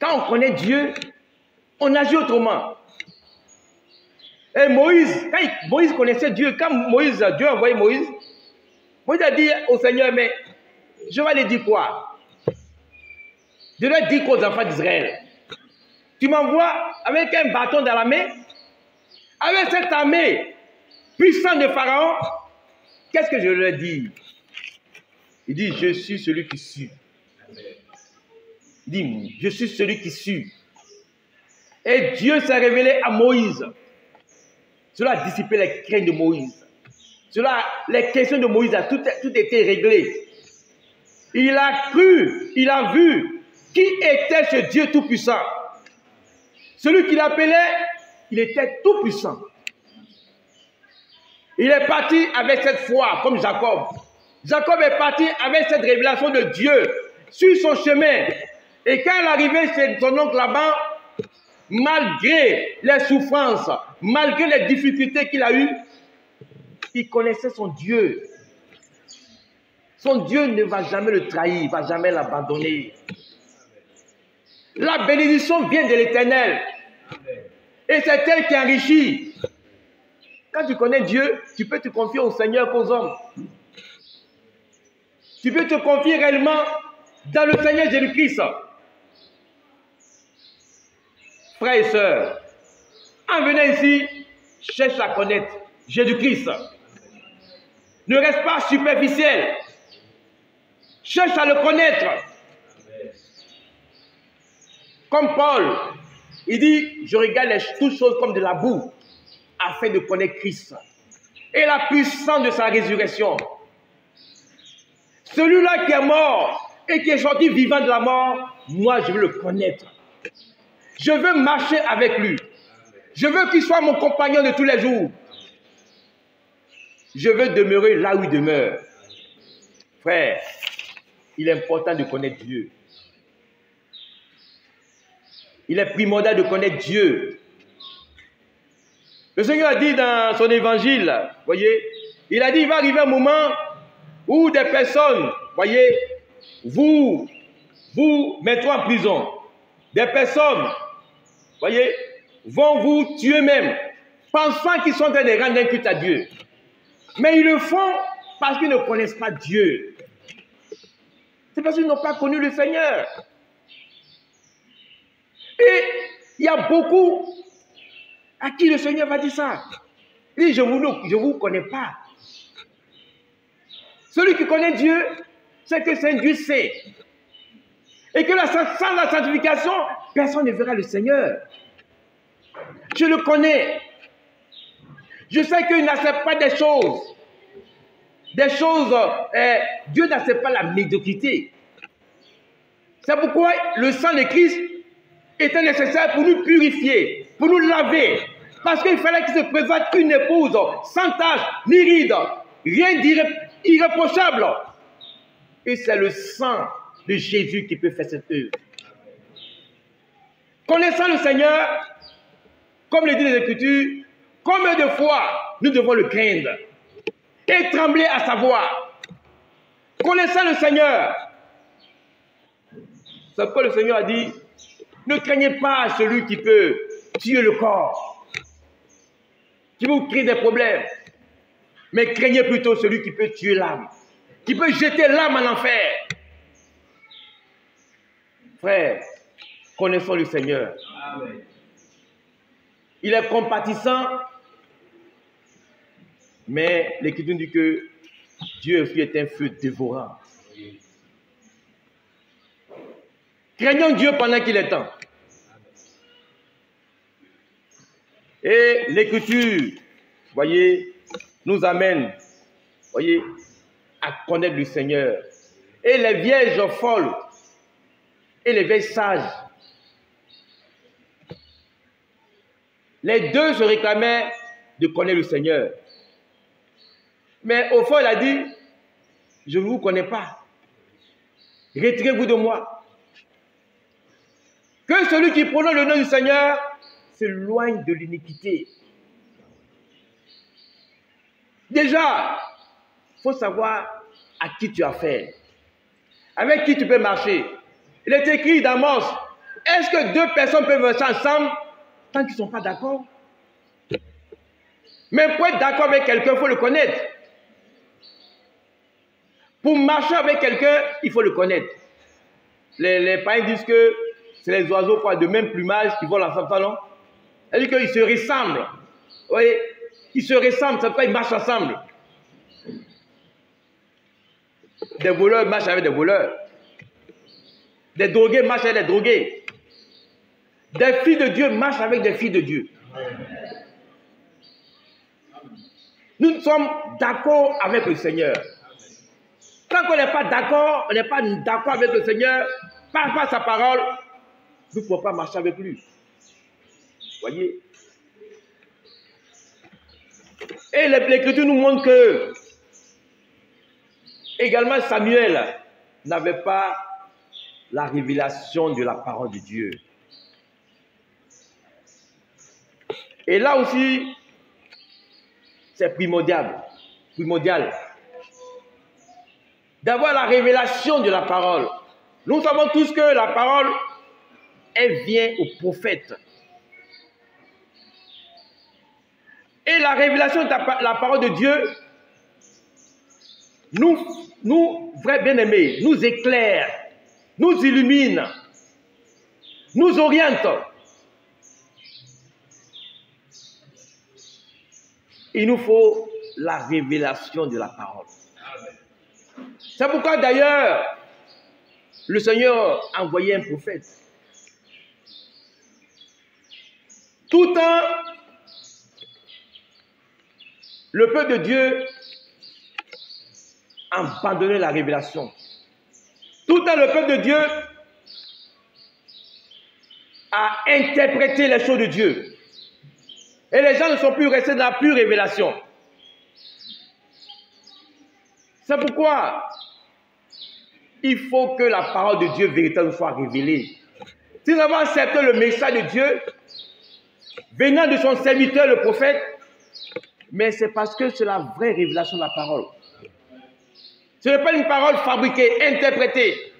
Quand on connaît Dieu, on agit autrement. Et Moïse, quand Moïse connaissait Dieu, quand Dieu a envoyé Moïse, Moïse a dit au Seigneur, mais je vais lui dire quoi? Je vais dire quoi aux enfants d'Israël? Tu m'envoies avec un bâton dans la main, avec cette armée puissante de Pharaon, qu'est-ce que je leur dis? Il dit, je suis celui qui suis. Il dit, je suis celui qui suis. Et Dieu s'est révélé à Moïse. Cela a dissipé les craintes de Moïse. Les questions de Moïse, tout était réglé. Il a cru, il a vu qui était ce Dieu tout-puissant. Celui qu'il appelait, il était tout-puissant. Il est parti avec cette foi, comme Jacob. Jacob est parti avec cette révélation de Dieu sur son chemin. Et quand il est arrivé chez son oncle Laban, malgré les souffrances, malgré les difficultés qu'il a eues, il connaissait son Dieu. Son Dieu ne va jamais le trahir, il ne va jamais l'abandonner. La bénédiction vient de l'Éternel. Et c'est elle qui enrichit. Quand tu connais Dieu, tu peux te confier au Seigneur qu'aux hommes. Tu peux te confier réellement dans le Seigneur Jésus-Christ. Frères et sœurs, en venant ici, cherche à connaître Jésus-Christ. Ne reste pas superficiel. Cherche à le connaître. Comme Paul, il dit, je regarde toutes choses comme de la boue, afin de connaître Christ et la puissance de sa résurrection. Celui-là qui est mort et qui est sorti vivant de la mort, moi je veux le connaître. Je veux marcher avec lui. Je veux qu'il soit mon compagnon de tous les jours. Je veux demeurer là où il demeure. Frère, il est important de connaître Dieu. Il est primordial de connaître Dieu. Le Seigneur a dit dans son évangile, voyez, il a dit, il va arriver un moment où des personnes, voyez, vous mettront en prison. Des personnes, voyez, vont vous tuer même, pensant qu'ils sont en train de rendre un culte à Dieu. Mais ils le font parce qu'ils ne connaissent pas Dieu. C'est parce qu'ils n'ont pas connu le Seigneur. Et il y a beaucoup à qui le Seigneur va dire ça. Il dit, je ne vous connais pas. Celui qui connaît Dieu, c'est que c'est un Dieu saint. Et que sans la sanctification, personne ne verra le Seigneur. Je le connais. Je sais qu'il n'accepte pas des choses. Dieu n'accepte pas la médiocrité. C'est pourquoi le sang de Christ était nécessaire pour nous purifier, pour nous laver. Parce qu'il fallait qu'il se présente une épouse sans tache, ni ride, rien d'irréprochable. Et c'est le sang de Jésus qui peut faire cette œuvre. Connaissant le Seigneur, comme le dit les Écritures, combien de fois nous devons le craindre et trembler à sa voix. Connaissant le Seigneur, c'est pourquoi le Seigneur a dit, ne craignez pas celui qui peut tuer le corps, qui vous crée des problèmes, mais craignez plutôt celui qui peut tuer l'âme, qui peut jeter l'âme en enfer. Frère, connaissons le Seigneur. Amen. Il est compatissant, mais l'Écriture dit que Dieu aussi est un feu dévorant. Craignons Dieu pendant qu'il est temps. Et l'Écriture, voyez, nous amène, voyez, à connaître le Seigneur. Et les vierges folles et les vieilles sages, les deux se réclamaient de connaître le Seigneur. Mais au fond, il a dit, je ne vous connais pas. Retirez-vous de moi. Que celui qui prononce le nom du Seigneur s'éloigne de l'iniquité. Déjà, il faut savoir à qui tu as affaire, avec qui tu peux marcher. Il est écrit dans Amos, est-ce que deux personnes peuvent marcher ensemble tant qu'ils ne sont pas d'accord? Mais pour être d'accord avec quelqu'un, il faut le connaître. Pour marcher avec quelqu'un, il faut le connaître. Les païens disent que c'est les oiseaux quoi, de même plumage qui volent ensemble, non? C'est-à-dire qu'ils se ressemblent. Vous voyez? Ils se ressemblent, c'est pourquoi ils marchent ensemble. Des voleurs marchent avec des voleurs. Des drogués marchent avec des drogués. Des filles de Dieu marchent avec des filles de Dieu. Nous sommes d'accord avec le Seigneur. Tant qu'on n'est pas d'accord, on n'est pas d'accord avec le Seigneur, par rapport à sa parole, nous ne pouvons pas marcher avec lui. Voyez? Et l'Écriture nous montre que également Samuel n'avait pas la révélation de la parole de Dieu. Et là aussi, c'est primordial d'avoir la révélation de la parole. Nous savons tous que la parole, elle vient au prophète. Et la révélation de la parole de Dieu, nous, vrais bien-aimés, nous éclaire, nous illumine, nous oriente. Il nous faut la révélation de la parole. C'est pourquoi d'ailleurs, le Seigneur a envoyé un prophète. Tout le temps, le peuple de Dieu a abandonné la révélation. Tout le temps, le peuple de Dieu a interprété les choses de Dieu. Et les gens ne sont plus restés dans la pure révélation. C'est pourquoi il faut que la parole de Dieu véritable soit révélée. Si nous avons accepté le message de Dieu, venant de son serviteur, le prophète, mais c'est parce que c'est la vraie révélation de la parole. Ce n'est pas une parole fabriquée, interprétée.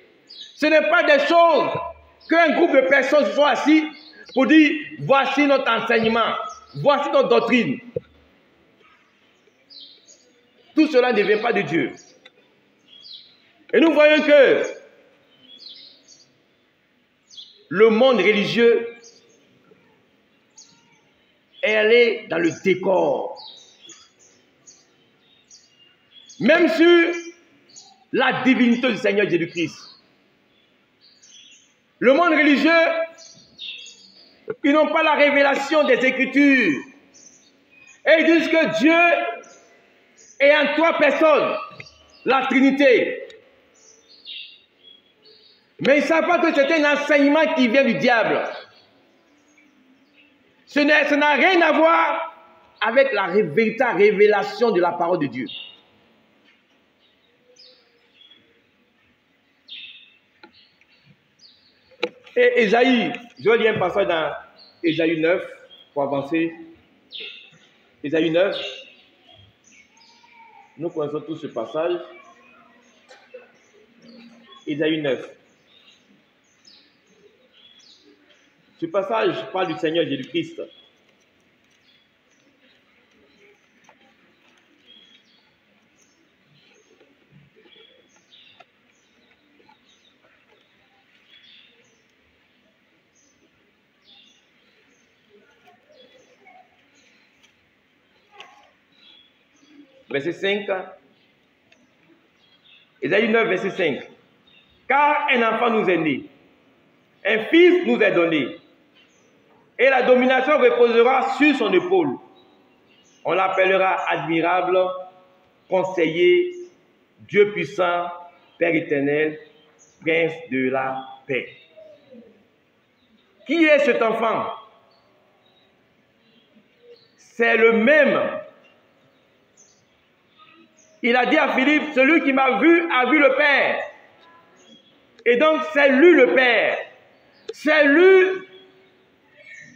Ce n'est pas des choses qu'un groupe de personnes se sont assis pour dire, voici notre enseignement, voici notre doctrine. Tout cela ne vient pas de Dieu. Et nous voyons que le monde religieux est allé dans le décor. Même sur la divinité du Seigneur Jésus-Christ. Le monde religieux, ils n'ont pas la révélation des Écritures. Et ils disent que Dieu est en trois personnes, la Trinité. Mais ils ne savent pas que c'est un enseignement qui vient du diable. Ça n'a rien à voir avec la véritable révélation de la parole de Dieu. Et Ésaïe, je vais lire un passage dans Ésaïe 9 pour avancer. Ésaïe 9, nous connaissons tous ce passage. Ésaïe 9. Ce passage parle du Seigneur Jésus-Christ. Verset 5. Ésaïe 9, verset 5. Car un enfant nous est né, un fils nous est donné, et la domination reposera sur son épaule. On l'appellera admirable, conseiller, Dieu puissant, Père éternel, Prince de la paix. Qui est cet enfant? C'est le même. Il a dit à Philippe, celui qui m'a vu a vu le Père. Et donc, c'est lui le Père. C'est lui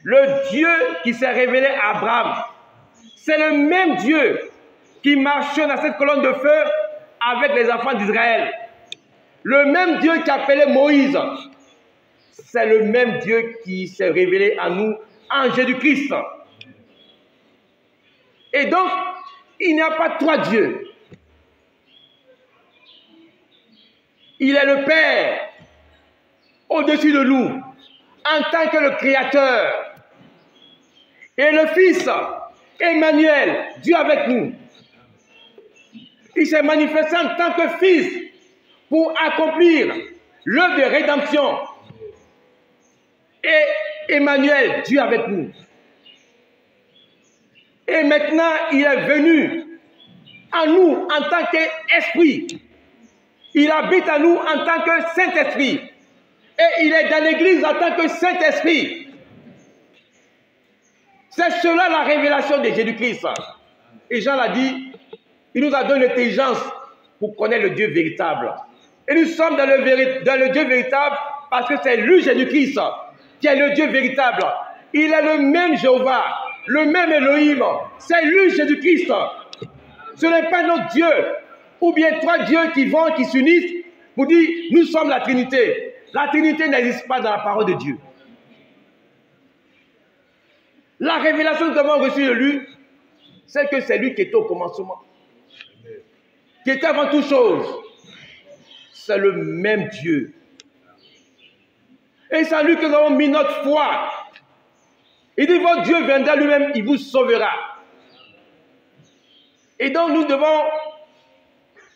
le Dieu qui s'est révélé à Abraham. C'est le même Dieu qui marchait dans cette colonne de feu avec les enfants d'Israël. Le même Dieu qui appelait Moïse. C'est le même Dieu qui s'est révélé à nous en Jésus-Christ. Et donc, il n'y a pas trois dieux. Il est le Père au-dessus de nous, en tant que le Créateur. Et le Fils, Emmanuel, Dieu avec nous. Il s'est manifesté en tant que Fils pour accomplir l'œuvre de rédemption. Et Emmanuel, Dieu avec nous. Et maintenant, il est venu en nous en tant qu'Esprit. Il habite en nous en tant que Saint-Esprit. Et il est dans l'Église en tant que Saint-Esprit. C'est cela la révélation de Jésus-Christ. Et Jean l'a dit, il nous a donné l'intelligence pour connaître le Dieu véritable. Et nous sommes dans le Dieu véritable parce que c'est lui, Jésus-Christ, qui est le Dieu véritable. Il est le même Jéhovah, le même Elohim. C'est lui, Jésus-Christ. Ce n'est pas notre Dieu, ou bien trois dieux qui s'unissent pour dire, nous sommes la Trinité. La Trinité n'existe pas dans la parole de Dieu. La révélation que nous avons reçue de lui, c'est que c'est lui qui était au commencement. Qui était avant toute chose. C'est le même Dieu. Et c'est en lui que nous avons mis notre foi. Il dit, votre Dieu viendra lui-même, il vous sauvera. Et donc nous devons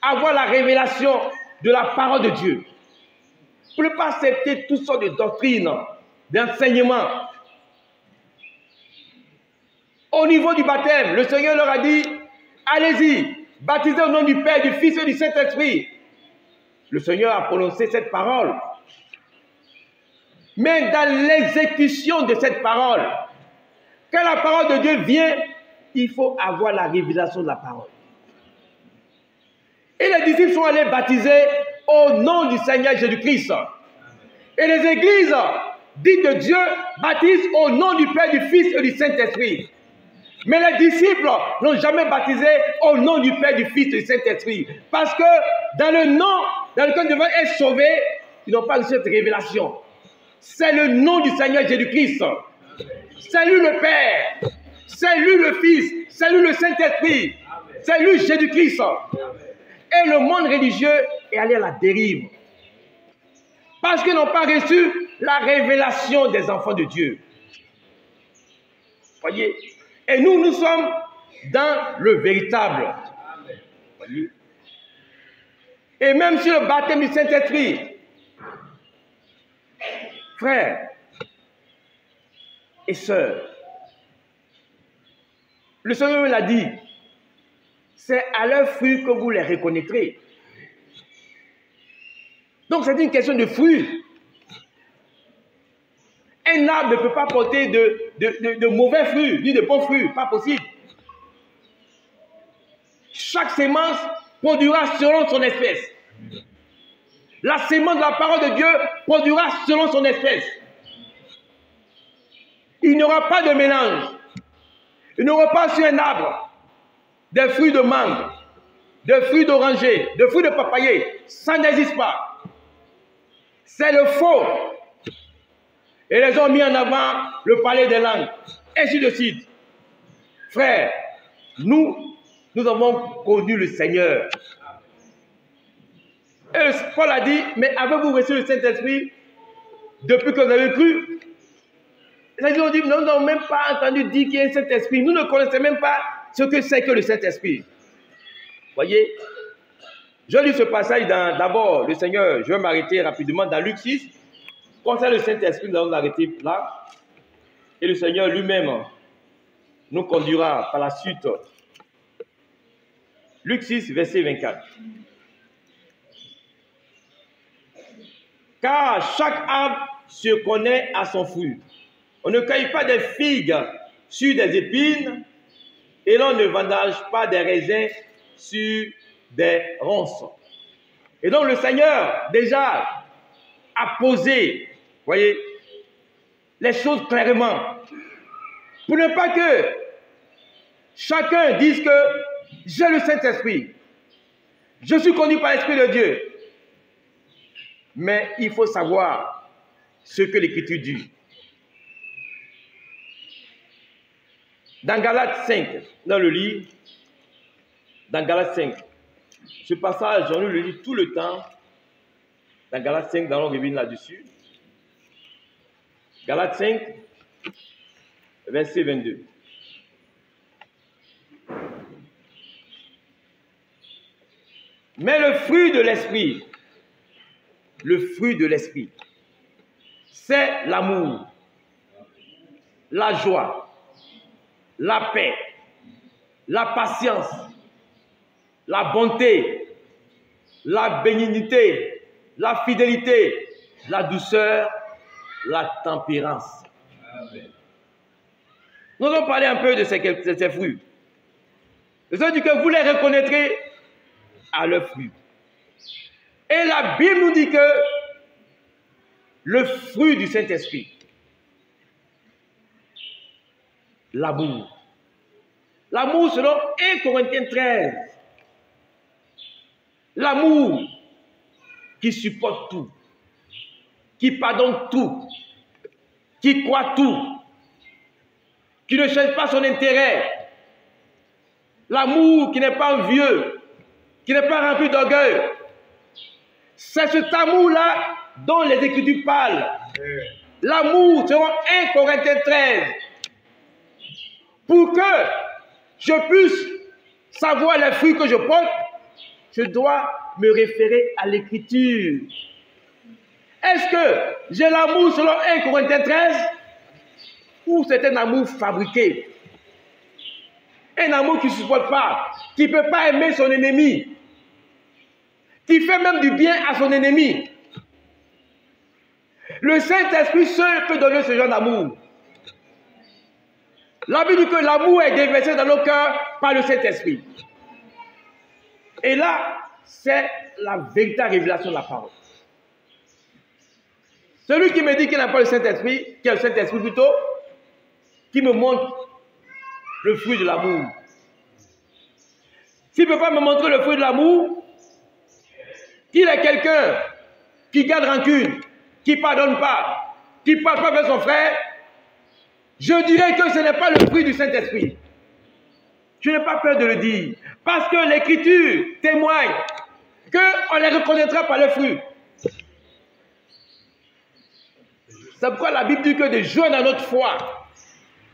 avoir la révélation de la parole de Dieu. Pour ne pas accepter toutes sortes de doctrines, d'enseignements. Au niveau du baptême, le Seigneur leur a dit, allez-y, baptisez au nom du Père, du Fils et du Saint-Esprit. Le Seigneur a prononcé cette parole. Mais dans l'exécution de cette parole, quand la parole de Dieu vient, il faut avoir la révélation de la parole. Et les disciples sont allés baptiser au nom du Seigneur Jésus-Christ. Et les églises dites de Dieu baptisent au nom du Père, du Fils et du Saint-Esprit. Mais les disciples n'ont jamais baptisé au nom du Père, du Fils et du Saint-Esprit. Parce que dans le nom dans lequel ils devaient être sauvés, ils n'ont pas reçu cette révélation. C'est le nom du Seigneur Jésus-Christ. C'est lui le Père. C'est lui le Fils. C'est lui le Saint-Esprit. C'est lui Jésus-Christ. Et le monde religieux est allé à la dérive. Parce qu'ils n'ont pas reçu la révélation des enfants de Dieu. Voyez? Et nous, nous sommes dans le véritable. Voyez? Et même sur le baptême du Saint-Esprit, frères et sœurs, le Seigneur l'a dit, c'est à leurs fruits que vous les reconnaîtrez. Donc c'est une question de fruits. Un arbre ne peut pas porter de mauvais fruits, ni de bons fruits, pas possible. Chaque sémence produira selon son espèce. La sémence de la parole de Dieu produira selon son espèce. Il n'y aura pas de mélange. Il n'y aura pas sur un arbre des fruits de mangue, des fruits d'oranger, des fruits de papayer. Ça n'existe pas. C'est le faux. Et les ont mis en avant le palais des langues. Ainsi de suite. Frères, nous avons connu le Seigneur. Et Paul a dit, mais avez-vous reçu le Saint-Esprit depuis que vous avez cru? Les gens ont dit, nous n'avons même pas entendu dire qu'il y a un Saint-Esprit. Nous ne connaissons même pas ce que c'est que le Saint-Esprit. Voyez, je lis ce passage d'abord, le Seigneur, je vais m'arrêter rapidement dans Luc 6. Concernant le Saint-Esprit, nous allons nous arrêter là. Et le Seigneur lui-même nous conduira par la suite. Luc 6, verset 24. Car chaque arbre se connaît à son fruit. On ne cueille pas des figues sur des épines et l'on ne vendage pas des raisins sur des ronces. Et donc le Seigneur déjà a posé, voyez, les choses clairement pour ne pas que chacun dise que j'ai le Saint-Esprit, je suis conduit par l'Esprit de Dieu. Mais il faut savoir ce que l'Écriture dit. Dans Galates 5, dans le livre, dans Galates 5, ce passage, on le lit tout le temps. Dans Galates 5, dans on revient là-dessus. Galates 5, verset 22. Mais le fruit de l'esprit, c'est l'amour, la joie, la paix, la patience, la bonté, la bénignité, la fidélité, la douceur, la tempérance. Amen. Nous allons parler un peu de ces fruits. Je veux dire que vous les reconnaîtrez à leurs fruits. Et la Bible nous dit que le fruit du Saint-Esprit, l'amour. L'amour selon 1 Corinthiens 13. L'amour qui supporte tout, qui pardonne tout, qui croit tout, qui ne cherche pas son intérêt. L'amour qui n'est pas envieux, qui n'est pas rempli d'orgueil. C'est cet amour-là dont les Écritures parlent. L'amour selon 1 Corinthiens 13. Pour que je puisse savoir les fruits que je porte, je dois me référer à l'Écriture. Est-ce que j'ai l'amour selon 1 Corinthiens 13 ou c'est un amour fabriqué? Un amour qui ne supporte pas, qui ne peut pas aimer son ennemi, qui fait même du bien à son ennemi. Le Saint-Esprit seul peut donner ce genre d'amour. La Bible dit que l'amour est déversé dans nos cœurs par le Saint-Esprit. Et là, c'est la véritable révélation de la parole. Celui qui me dit qu'il n'a pas le Saint-Esprit, qui a le Saint-Esprit plutôt, qui me montre le fruit de l'amour. S'il ne peut pas me montrer le fruit de l'amour, qu'il est quelqu'un qui garde rancune, qui ne pardonne pas, qui ne parle pas avec son frère, je dirais que ce n'est pas le fruit du Saint-Esprit. Je n'ai pas peur de le dire. Parce que l'Écriture témoigne qu'on les reconnaîtra par le fruit. C'est pourquoi la Bible dit que de joindre à notre foi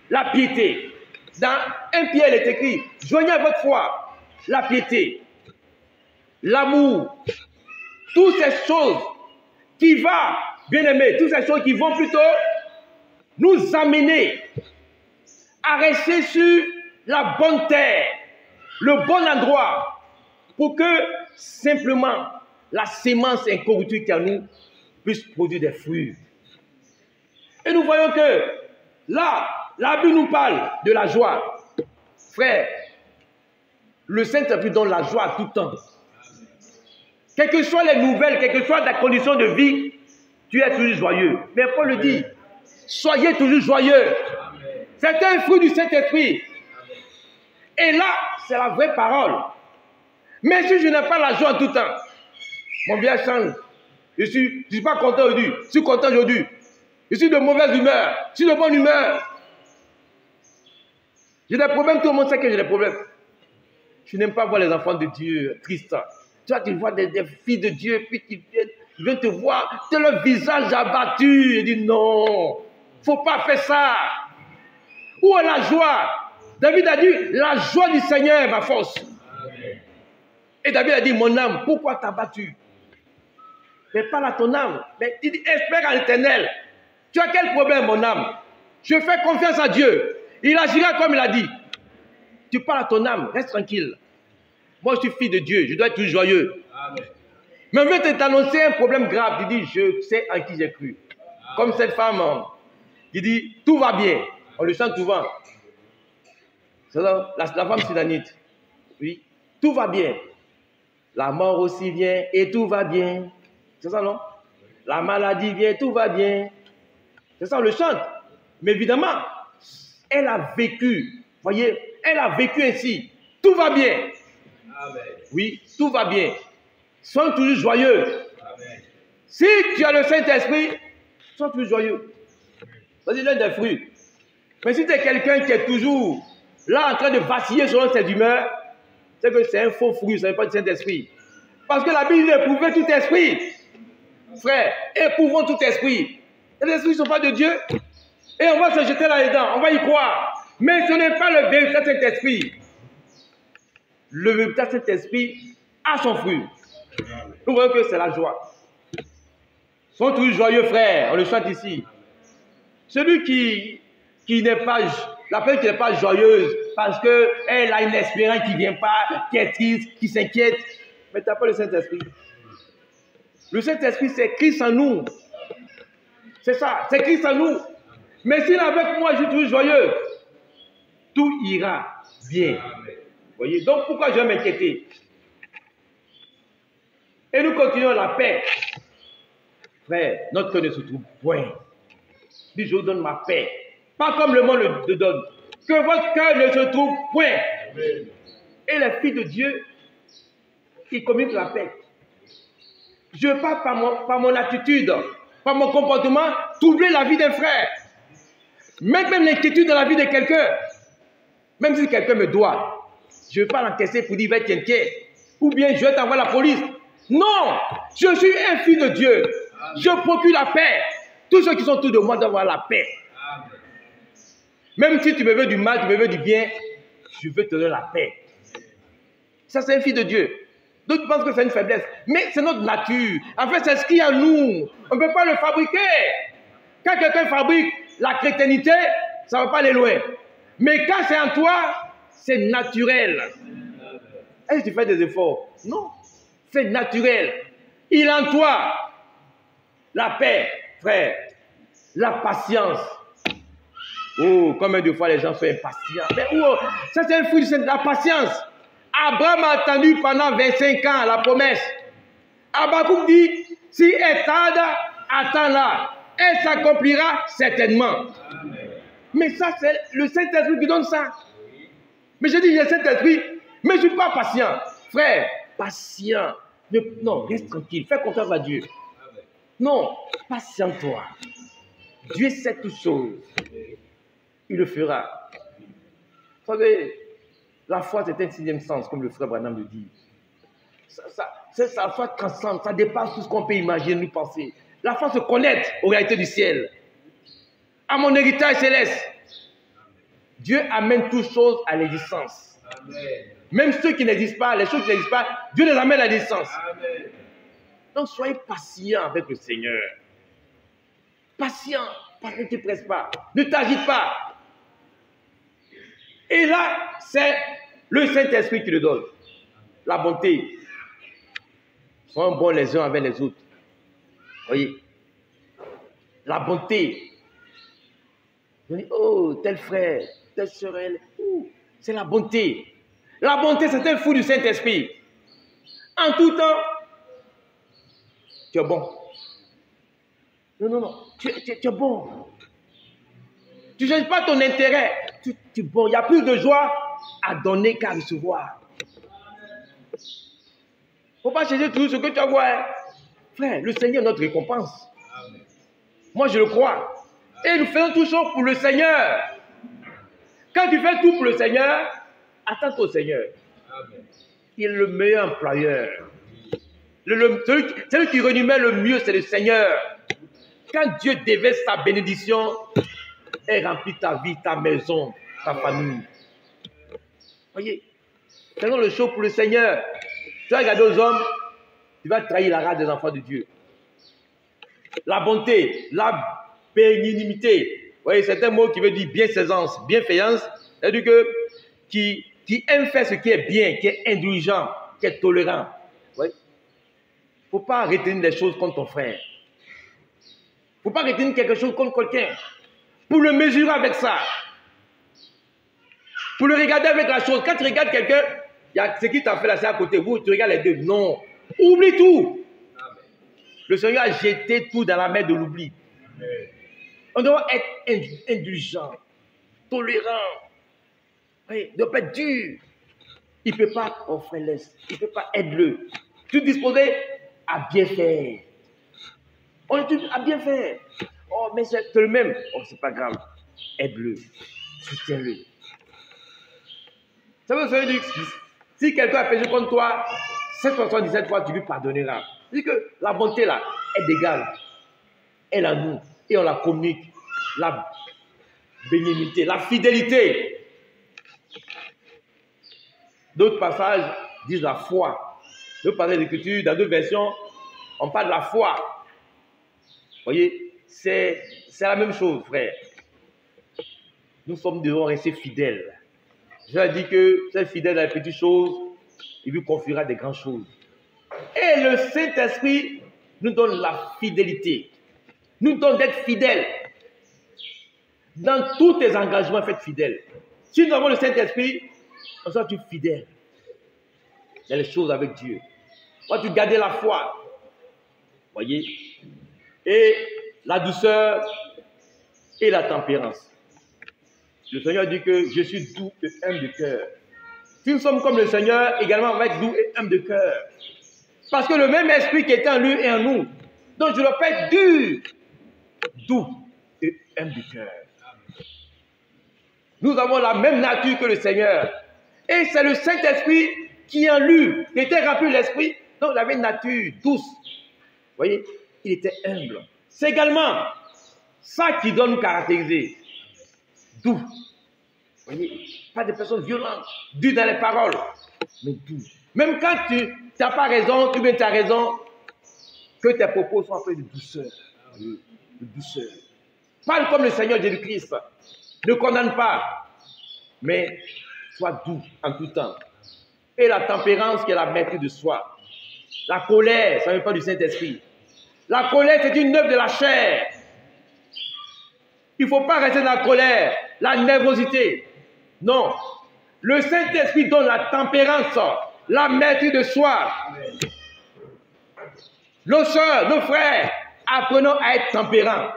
la piété. Dans 1 Pierre, il est écrit, joignez à votre foi la piété, l'amour, toutes ces choses qui vont, bien aimé, toutes ces choses qui vont plutôt nous amener à rester sur la bonne terre, le bon endroit, pour que simplement la sémence incorruptible qui en nous puisse produire des fruits. Et nous voyons que là, la Bible nous parle de la joie. Frère, le Saint-Esprit donne la joie à tout temps. Quelles que soient les nouvelles, quelle que soit ta condition de vie, tu es toujours joyeux. Mais Paul le dit, soyez toujours joyeux. C'est un fruit du Saint-Esprit. Et là, c'est la vraie parole. Mais si je n'ai pas la joie en tout temps, mon bien change. Je ne suis pas content aujourd'hui. Je suis content aujourd'hui. Je suis de mauvaise humeur. Je suis de bonne humeur. J'ai des problèmes. Tout le monde sait que j'ai des problèmes. Je n'aime pas voir les enfants de Dieu tristes. Tu vois, tu vois des filles de Dieu, puis ils viennent te voir, tu as leur visage abattu. Ils disent non, il ne faut pas faire ça. Où est la joie? David a dit, la joie du Seigneur est ma force. Amen. Et David a dit, mon âme, pourquoi t'as battu? Mais parle à ton âme. Mais il dit, espère en l'Éternel. Tu as quel problème, mon âme? Je fais confiance à Dieu. Il agira comme il a dit. Tu parles à ton âme, reste tranquille. Moi, je suis fils de Dieu, je dois être toujours joyeux. Amen. Mais on veut t'annoncer un problème grave. Il dit, je sais en qui j'ai cru. Amen. Comme cette femme, qui dit, tout va bien. On le chante souvent. C'est la femme sudanite. Oui, tout va bien. La mort aussi vient et tout va bien. C'est ça, non? La maladie vient, tout va bien. C'est ça, on le chante. Mais évidemment, elle a vécu. Voyez, elle a vécu ainsi. Tout va bien. Amen. Oui, tout va bien. Sois toujours joyeux. Amen. Si tu as le Saint-Esprit, sois toujours joyeux. C'est l'un des fruits. Mais si tu es quelqu'un qui est toujours là en train de vaciller selon ses humeurs, c'est que c'est un faux fruit, ça n'est pas du Saint-Esprit. Parce que la Bible dit éprouver tout esprit. Frère, éprouvons tout esprit. Les esprits ne sont pas de Dieu. Et on va se jeter là-dedans, on va y croire. Mais ce n'est pas le véritable Saint-Esprit. Le véritable Saint-Esprit a son fruit. Nous voyons que c'est la joie. Ils sont tous joyeux, frères. On le chante ici. Celui qui n'est pas, la personne qui n'est pas joyeuse parce qu'elle a une espérance qui ne vient pas, qui est triste, qui s'inquiète. Mais tu n'as pas le Saint-Esprit. Le Saint-Esprit, c'est Christ en nous. C'est ça, c'est Christ en nous. Mais s'il est avec moi, je suis toujours joyeux. Tout ira bien. Vous voyez? Donc pourquoi je vais m'inquiéter? Et nous continuons la paix. Frère, notre cœur ne se trouve point. Dis, je vous donne ma paix. Pas comme le monde le donne. Que votre cœur ne se trouve point. Amen. Et les filles de Dieu, ils communiquent la paix. Je ne veux pas par mon attitude, par mon comportement, troubler la vie d'un frère. Même l'inquiétude dans la vie de quelqu'un. Même si quelqu'un me doit, je ne veux pas l'encaisser pour dire, va être inquiet. Ou bien je vais t'envoyer la police. Non, je suis un fils de Dieu. Je procure la paix. Tous ceux qui sont autour de moi doivent avoir la paix. Même si tu me veux du mal, tu me veux du bien, je veux te donner la paix. Ça, c'est un fils de Dieu. D'autres pensent que c'est une faiblesse. Mais c'est notre nature. En fait, c'est ce qu'il y a en nous. On ne peut pas le fabriquer. Quand quelqu'un fabrique la chrétienté, ça ne va pas aller loin. Mais quand c'est en toi, c'est naturel. Est-ce que tu fais des efforts? Non. C'est naturel. Il est en toi. La paix, frère. La patience. Oh, combien de fois les gens sont impatients. Mais oh, ça c'est un fruit de la patience. Abraham a attendu pendant 25 ans la promesse. Habakkuk dit, si elle tarde, attends-la. Elle s'accomplira certainement. Amen. Mais ça, c'est le Saint-Esprit qui donne ça. Mais je dis, j'ai le Saint-Esprit, mais je ne suis pas patient. Frère, patient. Non, reste tranquille, fais confiance à Dieu. Amen. Non, patiente-toi. Dieu sait toutes choses. Il le fera. Vous savez, la foi, c'est un sixième sens, comme le frère Branham le dit. La foi transcende, ça dépasse tout ce qu'on peut imaginer, nous penser. La foi se connecte aux réalités du ciel, à mon héritage céleste. Dieu amène toutes choses à l'existence. Même ceux qui n'existent pas, les choses qui n'existent pas, Dieu les amène à l'existence. Donc soyez patient avec le Seigneur. Patient, parce que ne te presse pas, ne t'agite pas. Et là, c'est le Saint-Esprit qui le donne. La bonté. Soyons bons les uns avec les autres. Voyez. La bonté. On dit, oh, tel frère, telle sœur, c'est la bonté. La bonté, c'est un fruit du Saint-Esprit. En tout temps, tu es bon. Non, tu es bon. Tu ne cherches pas ton intérêt. Tu es bon. Il y a plus de joie à donner qu'à recevoir. Il ne faut pas chercher tout ce que tu as vu. Frère, le Seigneur est notre récompense. Amen. Moi, je le crois. Et nous faisons tout ça pour le Seigneur. Quand tu fais tout pour le Seigneur, attends au Seigneur. Amen. Il est le meilleur employeur. Celui qui rémunère le mieux, c'est le Seigneur. Quand Dieu déverse sa bénédiction, elle remplit ta vie, ta maison, ta famille. Voyez, faisons le show pour le Seigneur. Tu vas regarder aux hommes, tu vas trahir la race des enfants de Dieu. La bonté, la bénignité. Vous voyez, c'est un mot qui veut dire bienfaisance. Bienfaisance, c'est-à-dire que qui aime faire ce qui est bien, qui est indulgent, qui est tolérant. Il ne faut pas retenir des choses contre ton frère. Il ne faut pas retenir quelque chose contre quelqu'un. Pour le mesurer avec ça. Pour le regarder avec la chose. Quand tu regardes quelqu'un, il y a ce qui t'a fait là, c'est à côté. Vous, tu regardes les deux. Non. Oublie tout. Le Seigneur a jeté tout dans la mer de l'oubli. On doit être indulgent, tolérant. Oui, ne pas être dur. Il ne peut pas, oh frère, laisse. Il ne peut pas, aide-le. Tu disposé à bien faire. On est à bien faire. Oh, mais c'est le même. Oh, c'est pas grave. Aide-le. Soutiens-le. Ça veut dire que si quelqu'un a péché contre toi, 777 fois, tu lui pardonneras. C'est que la bonté là est égale. Elle a nous. Et on la communique. La bénignité, la fidélité. D'autres passages disent la foi. D'autres passages d'écriture, dans d'autres versions, on parle de la foi. Vous voyez, c'est la même chose, frère. Nous devons rester fidèles. Je ai dit que c'est fidèle à les petites choses, il lui confiera des grandes choses. Et le Saint-Esprit nous donne la fidélité. Nous donne d'être fidèles. Dans tous tes engagements, faites fidèle. Si nous avons le Saint-Esprit, on sera tu fidèle dans les choses avec Dieu. Moi, tu gardes la foi. Voyez. Et la douceur et la tempérance. Le Seigneur dit que je suis doux et humble de cœur. Si nous sommes comme le Seigneur, également on va être doux et humble de cœur. Parce que le même esprit qui est en lui est en nous. Donc je ne dois pas être dur, doux et humble de cœur. Nous avons la même nature que le Seigneur. Et c'est le Saint-Esprit qui est en lui, qui était rempli de l'esprit. Donc il avait une nature douce. Vous voyez, il était humble. C'est également ça qui doit nous caractériser. Doux. Vous voyez, pas de personnes violentes, dures dans les paroles, mais doux. Même quand tu n'as pas raison, tu as raison, que tes propos soient faits de douceur. De douceur. Parle comme le Seigneur Jésus-Christ. Ne condamne pas, mais sois doux en tout temps. Et la tempérance qui est la maîtrise de soi. La colère, ça ne vient pas du Saint-Esprit. La colère, c'est une œuvre de la chair. Il ne faut pas rester dans la colère, la nervosité. Non. Le Saint-Esprit donne la tempérance, la maîtrise de soi. Nos soeurs, nos frères, apprenons à être tempérants.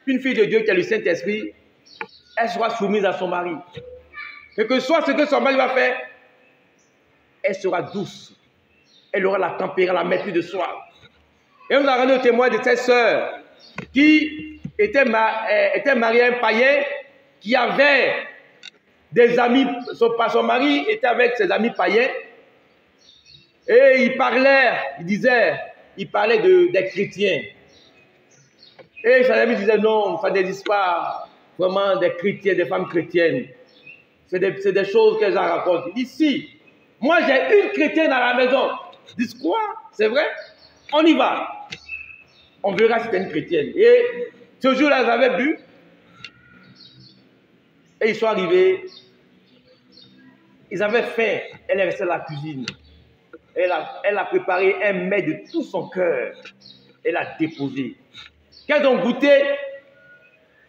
Une fille de Dieu qui a le Saint-Esprit, elle sera soumise à son mari. Et que soit ce que son mari va faire, elle sera douce. Elle aura la tempérance, la maîtrise de soi. Et on a rendu au témoin de cette sœur qui était mariée à un païen qui avait des amis, son mari était avec ses amis païens et il parlait des chrétiens. Et ses amis disaient non, ça n'existe pas vraiment des chrétiens, des femmes chrétiennes. C'est des choses qu'elles racontent. Il dit si, moi j'ai une chrétienne à la maison. Ils disent quoi? C'est vrai? On y va. On verra si c'est une chrétienne. Et ce jour-là, ils avaient bu. Et ils sont arrivés. Ils avaient faim. Elle est restée dans la cuisine. Elle a préparé un mets de tout son cœur. Elle a déposé. Quand ils ont goûté,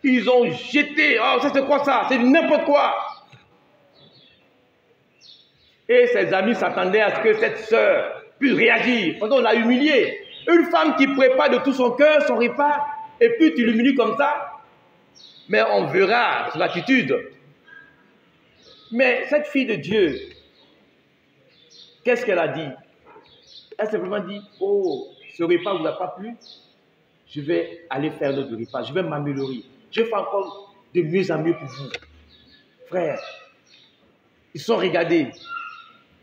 Ils ont jeté. Oh, ça c'est quoi ça? C'est n'importe quoi. Et ses amis s'attendaient à ce que cette sœur puisse réagir. Quand on l'a humiliée. Une femme qui prépare de tout son cœur son repas, et puis tu l'humilies comme ça. Mais on verra son attitude. Mais cette fille de Dieu, qu'est-ce qu'elle a dit? Elle a simplement dit, oh, ce repas ne vous a pas plu? Je vais aller faire d'autres repas, je vais m'améliorer. Je vais faire encore de mieux en mieux pour vous. Frère, ils sont regardés.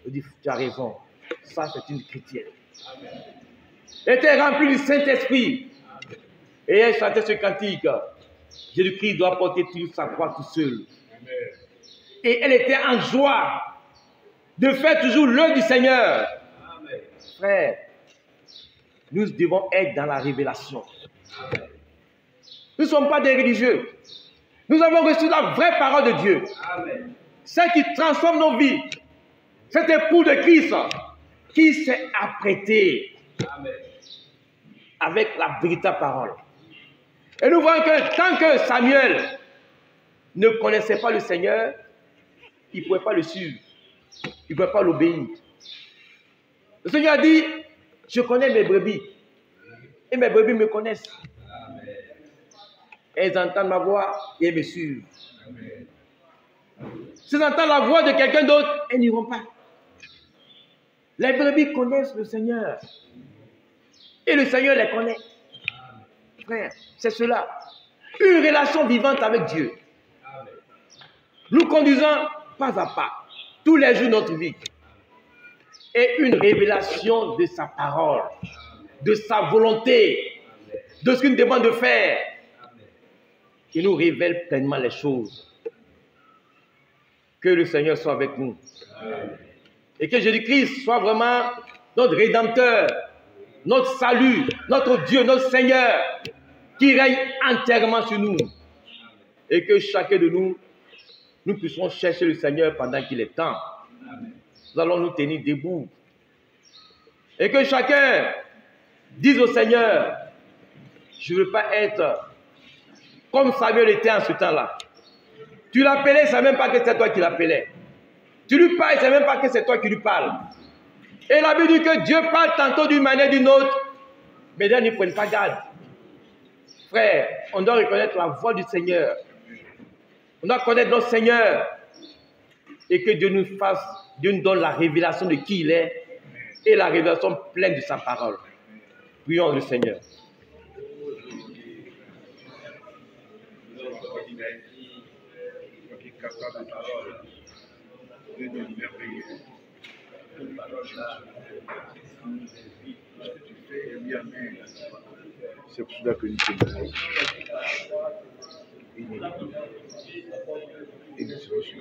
Ils disent, tu as raison, ça c'est une chrétienne. Elle était remplie du Saint-Esprit. Et elle chantait ce cantique. Jésus-Christ doit porter toute sa croix tout seul. Et elle était en joie de faire toujours l'œuvre du Seigneur. Amen. Frère, nous devons être dans la révélation. Nous ne sommes pas des religieux. Nous avons reçu la vraie parole de Dieu. Amen. Celle qui transforme nos vies. Cet époux de Christ qui s'est apprêté. Amen. Avec la véritable parole. Et nous voyons que tant que Samuel ne connaissait pas le Seigneur, il ne pouvait pas le suivre. Il ne pouvait pas l'obéir. Le Seigneur a dit, je connais mes brebis. Et mes brebis me connaissent. Amen. Elles entendent ma voix et elles me suivent. Amen. Si elles entendent la voix de quelqu'un d'autre, elles n'iront pas. Les brebis connaissent le Seigneur. Et le Seigneur les connaît. Frère, c'est cela. Une relation vivante avec Dieu. Nous conduisons pas à pas, tous les jours de notre vie. Et une révélation de sa parole, de sa volonté, de ce qu'il nous demande de faire. Il nous révèle pleinement les choses. Que le Seigneur soit avec nous. Et que Jésus-Christ soit vraiment notre Rédempteur, notre salut, notre Dieu, notre Seigneur, qui règne entièrement sur nous. Et que chacun de nous, nous puissions chercher le Seigneur pendant qu'il est temps. Nous allons nous tenir debout. Et que chacun dise au Seigneur, je ne veux pas être comme Samuel était en ce temps-là. Tu l'appelais, il ne savait même pas que c'est toi qui l'appelais. Tu lui parles, il ne savait même pas que c'est toi qui lui parles. Et la Bible dit que Dieu parle tantôt d'une manière ou d'une autre, mais là, ne prennent pas garde. Frère, on doit reconnaître la voix du Seigneur. On doit connaître notre Seigneur. Et que Dieu nous fasse, Dieu nous donne la révélation de qui il est et la révélation pleine de sa parole. Prions le Seigneur. C'est pour cela que nous sommes et nous serons sur